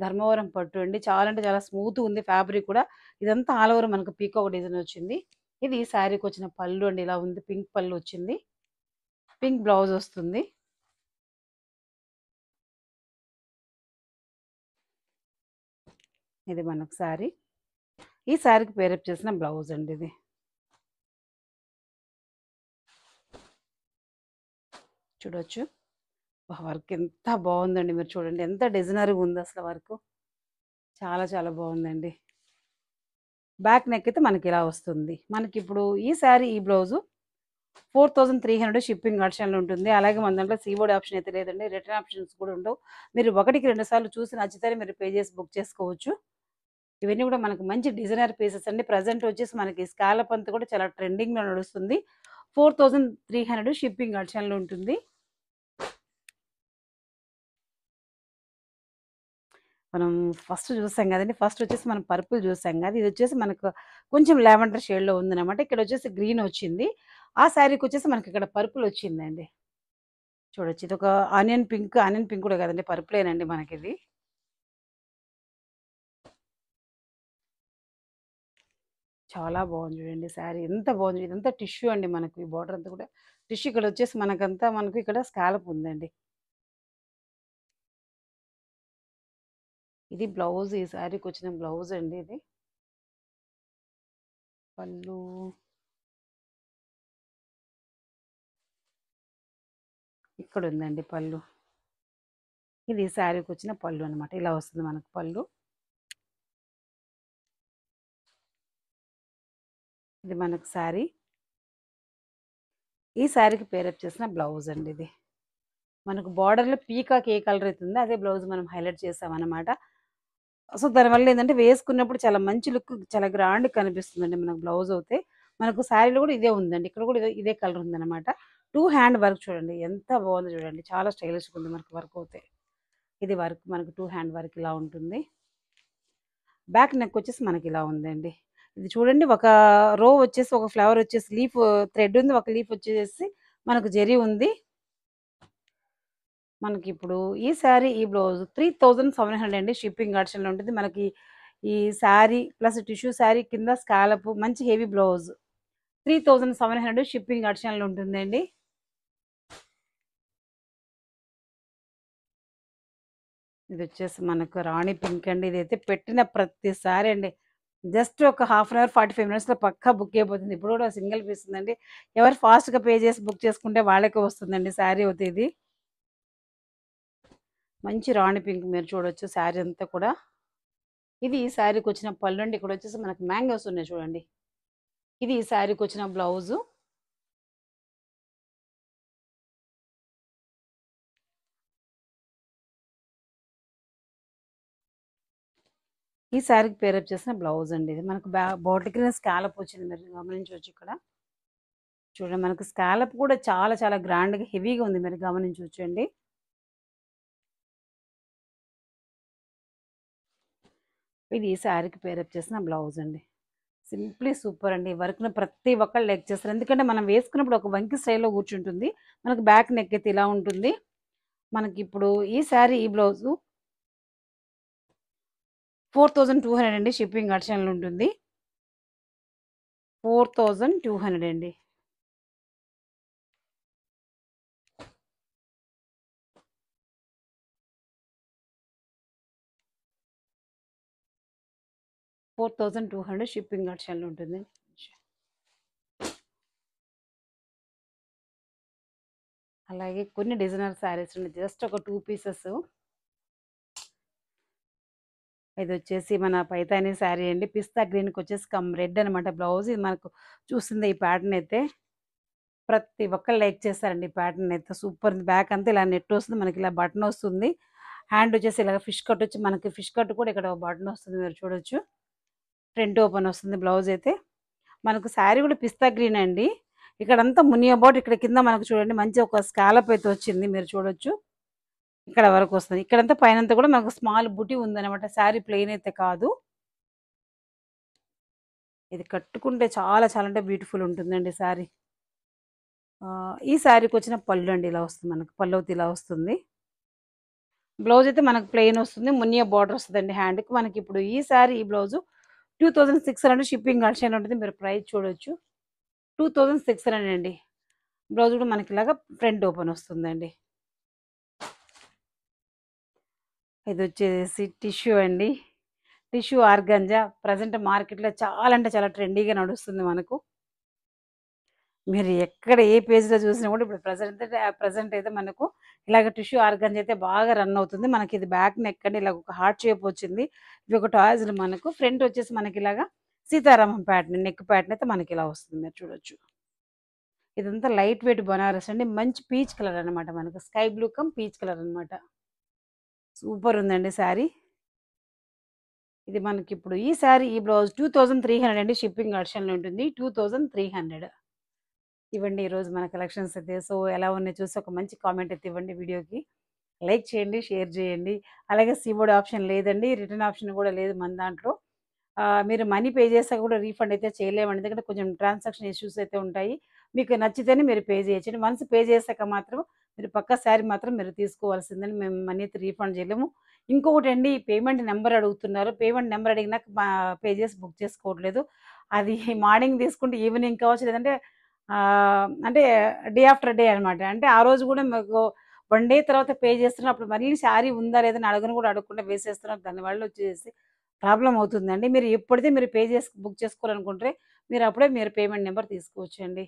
ధర్మవరం పట్టు అండి. చాలా అంటే చాలా స్మూత్ ఉంది ఫ్యాబ్రిక్ కూడా. ఇదంతా ఆల్ ఓవర్ మనకు పీకాక్ డిజైన్ వచ్చింది. ఇది ఈ శారీకి వచ్చిన పళ్ళు అండి. ఇలా ఉంది, పింక్ పళ్ళు వచ్చింది, పింక్ బ్లౌజ్ వస్తుంది. ఇది మనకు శారీ. ఈ శారీకి పేరప్ చేసిన బ్లౌజ్ అండి ఇది. చూడొచ్చు వర్క్ ఎంత బాగుందండి. మీరు చూడండి ఎంత డిజైనర్గా ఉంది అసలు వర్క్. చాలా చాలా బాగుందండి. బ్యాక్ నెక్ అయితే మనకి ఇలా వస్తుంది. మనకి ఇప్పుడు ఈ శారీ ఈ బ్లౌజు 4300 షిప్పింగ్ ఆప్షన్లో ఉంటుంది. అలాగే మన దాంట్లో సీబోర్డ్ ఆప్షన్ అయితే లేదండి. రిటర్న్ ఆప్షన్స్ కూడా ఉండవు. మీరు ఒకటికి 2 సార్లు చూసి నచ్చితే మీరు పే చేసి బుక్ చేసుకోవచ్చు. ఇవన్నీ కూడా మనకు మంచి డిజైనర్ పీసెస్ అండి. ప్రజెంట్ వచ్చేసి మనకి స్కాలప్ అంతా కూడా చాలా ట్రెండింగ్లో నడుస్తుంది. 4300 షిప్పింగ్ ఆప్షన్లో ఉంటుంది. మనం ఫస్ట్ చూసాం కదండి. ఫస్ట్ వచ్చేసి మనం పర్పుల్ చూసాం కదా. ఇది వచ్చేసి మనకు కొంచెం లావెండర్ షేడ్లో ఉందన్నమాట. ఇక్కడ వచ్చేసి గ్రీన్ వచ్చింది. ఆ శారీకి వచ్చేసి మనకి ఇక్కడ పర్పుల్ వచ్చిందండి. చూడొచ్చు ఇది ఒక ఆనియన్ పింక్ కూడా కదండి, పర్పులేనండి మనకి ఇది. చాలా బాగుంది చూడండి శారీ ఎంత బాగుంది. ఇదంతా టిష్యూ అండి మనకు. ఈ బార్డర్ అంతా కూడా టిష్యూ. ఇక్కడ వచ్చేసి మనకు ఇక్కడ స్కాలప్ ఉందండి. ఇది బ్లౌజ్. ఈ శారీకి వచ్చిన బ్లౌజ్ అండి ఇది. పళ్ళు ఇక్కడ ఉందండి పళ్ళు. ఇది శారీకి వచ్చిన పళ్ళు అనమాట. ఇలా వస్తుంది మనకు పళ్ళు. ఇది మనకు శారీ. ఈ శారీకి పేరప్ చేసిన బ్లౌజ్ అండి ఇది. మనకు బార్డర్లో పీకాక్ ఏ కలర్ అవుతుందో అదే బ్లౌజ్ మనం హైలైట్ చేసామన్నమాట. సో దానివల్ల ఏంటంటే వేసుకున్నప్పుడు చాలా మంచి లుక్, చాలా గ్రాండ్ కనిపిస్తుందండి మనకు బ్లౌజ్ అయితే. మనకు శారీలో కూడా ఇదే ఉందండి. ఇక్కడ కూడా ఇదే కలర్ ఉందన్నమాట. 2 హ్యాండ్ వర్క్ చూడండి ఎంత బాగుంది చూడండి. చాలా స్టైలిష్గా ఉంది మనకు వర్క్ అయితే. ఇది వర్క్ మనకు 2 హ్యాండ్ వర్క్ ఇలా ఉంటుంది. బ్యాక్ నెక్ వచ్చేసి మనకి ఇలా ఉందండి. ఇది చూడండి ఒక రో వచ్చేసి ఒక ఫ్లవర్ వచ్చేసి లీఫ్ థ్రెడ్ ఉంది. ఒక లీఫ్ వచ్చేసి మనకు జెరీ ఉంది. మనకి ఇప్పుడు ఈ శారీ ఈ బ్లౌజ్ 3700 అండి. షిప్పింగ్ ఆప్షన్లో ఉంటుంది. మనకి ఈ శారీ ప్లస్ టిష్యూ శారీ కింద స్కాలప్ మంచి హెవీ బ్లౌజ్ 3700 షిప్పింగ్ ఆప్షన్లో ఉంటుందండి. ఇది వచ్చేసి మనకు రాణి పింక్ అండి. ఇదైతే పెట్టిన ప్రతిసారి అండి జస్ట్ ఒక హాఫ్ అన్ అవర్ 45 మినిట్స్లో పక్కా బుక్ అయిపోతుంది. ఇప్పుడు కూడా సింగిల్ పీస్ ఉందండి. ఎవరు ఫాస్ట్గా పే చేసి బుక్ చేసుకుంటే వాళ్ళకే వస్తుందండి శారీ అయితే. ఇది మంచి రాణి పింక్ మీరు చూడొచ్చు శారీ అంతా కూడా. ఇది ఈ శారీకి వచ్చిన పళ్ళు అండి. ఇక్కడ వచ్చేసి మనకు మ్యాంగోస్ ఉన్నాయి చూడండి. ఇది ఈ శారీకి వచ్చిన బ్లౌజు. ఈ శారీకి పేరప్ చేసిన బ్లౌజ్ అండి ఇది. మనకు బాటికి స్కాలప్ వచ్చింది, మీరు గమనించవచ్చు. ఇక్కడ చూడండి మనకు స్కాలప్ కూడా చాలా చాలా గ్రాండ్గా హెవీగా ఉంది, మీరు గమనించవచ్చు అండి. ఇది ఈ శారీకి పేరప్ చేసిన బ్లౌజ్ అండి. సింప్లీ సూపర్ అండి. వర్క్ను ప్రతి ఒక్కళ్ళు లైక్ చేస్తారు. ఎందుకంటే మనం వేసుకున్నప్పుడు ఒక వంకి స్టైల్లో కూర్చుంటుంది. మనకు బ్యాక్ నెక్ అయితే ఇలా ఉంటుంది. మనకి ఇప్పుడు ఈ శారీ ఈ బ్లౌజు 4200 అండి. షిప్పింగ్ ఆప్షన్లో ఉంటుంది. 4200 అండి. $4200 షిప్పింగ్ ఆప్షన్లో ఉంటుంది. అలాగే కొన్ని డిజైనర్ శారీస్ ఉన్నాయి. జస్ట్ ఒక 2 పీసెస్. ఇది వచ్చేసి మన పైతానీ శారీ అండి. పిస్తా గ్రీన్కి వచ్చేసి కమ్ రెడ్ అనమాట బ్లౌజ్. ఇది మనకు చూస్తుంది ఈ ప్యాటర్న్ అయితే ప్రతి ఒక్కరు లైక్ చేస్తారండి. ఈ ప్యాటర్న్ అయితే సూపర్ ఉంది. బ్యాక్ అంతా ఇలా నెట్ వస్తుంది, మనకి ఇలా బటన్ వస్తుంది. హ్యాండ్ వచ్చేసి ఇలా ఫిష్ కట్ వచ్చి మనకి ఫిష్ కట్ కూడా ఇక్కడ బటన్ వస్తుంది, మీరు చూడొచ్చు. ఫ్రంట్ ఓపెన్ వస్తుంది బ్లౌజ్ అయితే. మనకు శారీ కూడా పిస్తా గ్రీన్ అండి. ఇక్కడంతా మునియా బోర్డర్ ఇక్కడ కింద మనకు చూడండి మంచి ఒక స్కాలప్ అయితే వచ్చింది. మీరు చూడొచ్చు. ఇక్కడ వరకు వస్తుంది. ఇక్కడంతా పైనంతా కూడా మనకు స్మాల్ బుటీ ఉందనమాట. శారీ ప్లెయిన్ అయితే కాదు. ఇది కట్టుకుంటే చాలా చాలా అంటే బ్యూటిఫుల్ ఉంటుందండి శారీ. ఈ శారీకొచ్చిన పళ్ళు అండి ఇలా వస్తుంది మనకు. పళ్ళవుతే ఇలా వస్తుంది. బ్లౌజ్ అయితే మనకు ప్లెయిన్ వస్తుంది. మునియా బార్డర్ వస్తదండి హ్యాండ్‌కి. మనకిప్పుడు ఈ శారీ ఈ బ్లౌజు 2600 షిప్పింగ్ ఆప్షన్ ఉంటుంది. మీరు ప్రైస్ చూడొచ్చు. 2600 అండి. బ్లౌజ్ కూడా మనకి ఇలాగా ఫ్రంట్ ఓపెన్ వస్తుందండి. ఇదొచ్చేసి టిష్యూ అండి. టిష్యూ ఆర్గాంజా ప్రెజెంట్ మార్కెట్‌లో చాలా అంటే చాలా ట్రెండీగా నడుస్తుంది మనకు. మీరు ఎక్కడ ఏ పేజ్‌లో చూసినా కూడా ఇప్పుడు ప్రెజెంట్ అయితే మనకు ఇలాగ టిష్యూ ఆర్గాంజా అయితే బాగా రన్ అవుతుంది. మనకిది బ్యాక్ నెక్ అండి. ఇలాగ ఒక హార్ట్ షేప్ వచ్చింది. ఇవి ఒక టాజిల్ మనకు. ఫ్రంట్ వచ్చేసి మనకిలాగా సీతారామం ప్యాటర్న్ నెక్ ప్యాటర్న్ అయితే మనకిలా వస్తుంది. మీరు చూడొచ్చు. ఇదంతా లైట్ వెయిట్ బనారస్ అండి. మంచి పీచ్ కలర్ అనమాట మనకు. Sky blue come peach colour అనమాట. సూపర్ ఉందండి శారీ. ఇది మనకిప్పుడు ఈ శారీ ఈ బ్లౌజ్ 2300 అండి. షిప్పింగ్ ఆప్షన్‌లో ఉంటుంది. 2300 ఇవ్వండి ఈరోజు మన కలెక్షన్స్ అయితే. సో, ఎలా ఉన్నాయో చూసి ఒక మంచి కామెంట్ అయితే ఇవ్వండి వీడియోకి. లైక్ చేయండి, షేర్ చేయండి. అలాగే సీబోర్డ్ ఆప్షన్ లేదండి. రిటర్న్ ఆప్షన్ కూడా లేదు మన దాంట్లో. మీరు మనీ పే చేసాక కూడా రీఫండ్ అయితే చేయలేమండి. ఎందుకంటే కొంచెం ట్రాన్సాక్షన్ ఇష్యూస్ అయితే ఉంటాయి. మీకు నచ్చితేనే మీరు పే చేయొచ్చండి. వన్స్ పే చేసాక మాత్రం మీరు పక్కా శారీ మాత్రం మీరు తీసుకోవాల్సిందని మేము మనీ అయితే రీఫండ్ చేయలేము. ఇంకొకటండి పేమెంట్ నెంబర్ అడుగుతున్నారు. పేమెంట్ నెంబర్ అడిగినాక పే చేసి బుక్ చేసుకోవట్లేదు. అది మార్నింగ్ తీసుకుంటే ఈవినింగ్ కావచ్చు లేదంటే అంటే డే ఆఫ్టర్ డే అనమాట. అంటే ఆ రోజు కూడా మాకు 1 డే తర్వాత పే చేస్తున్నారు. అప్పుడు మళ్ళీ శారీ ఉందా లేదా అని అడగను కూడా అడగకుండా వేసేస్తున్నారు. దానివల్ల వచ్చేసి ప్రాబ్లమ్ అవుతుందండి. మీరు ఎప్పుడైతే మీరు పే చేసి బుక్ చేసుకోవాలనుకుంటే మీరు అప్పుడే మీరు పేమెంట్ నెంబర్ తీసుకోవచ్చండి.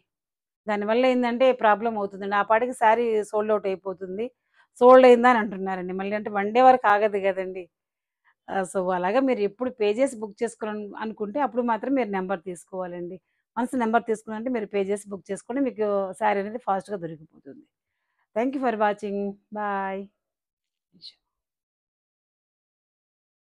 దానివల్ల ఏందంటే ప్రాబ్లమ్ అవుతుందండి. ఆ పాటికి శారీ సోల్డ్ ఔట్ అయిపోతుంది. సోల్డ్ అయిందా అని అంటున్నారండి. మళ్ళీ అంటే 1 డే వరకు ఆగదు గదండీ! సో, అలాగా మీరు ఎప్పుడు పే చేసి బుక్ అనుకుంటే అప్పుడు మాత్రం మీరు నంబర్ తీసుకోవాలండి. వన్స్ నంబర్ తీసుకున్నారంటే మీరు పే చేసి బుక్ చేసుకోండి. మీకు శారీ అనేది ఫాస్ట్‌గా దొరికిపోతుంది. Thank you for watching. Bye.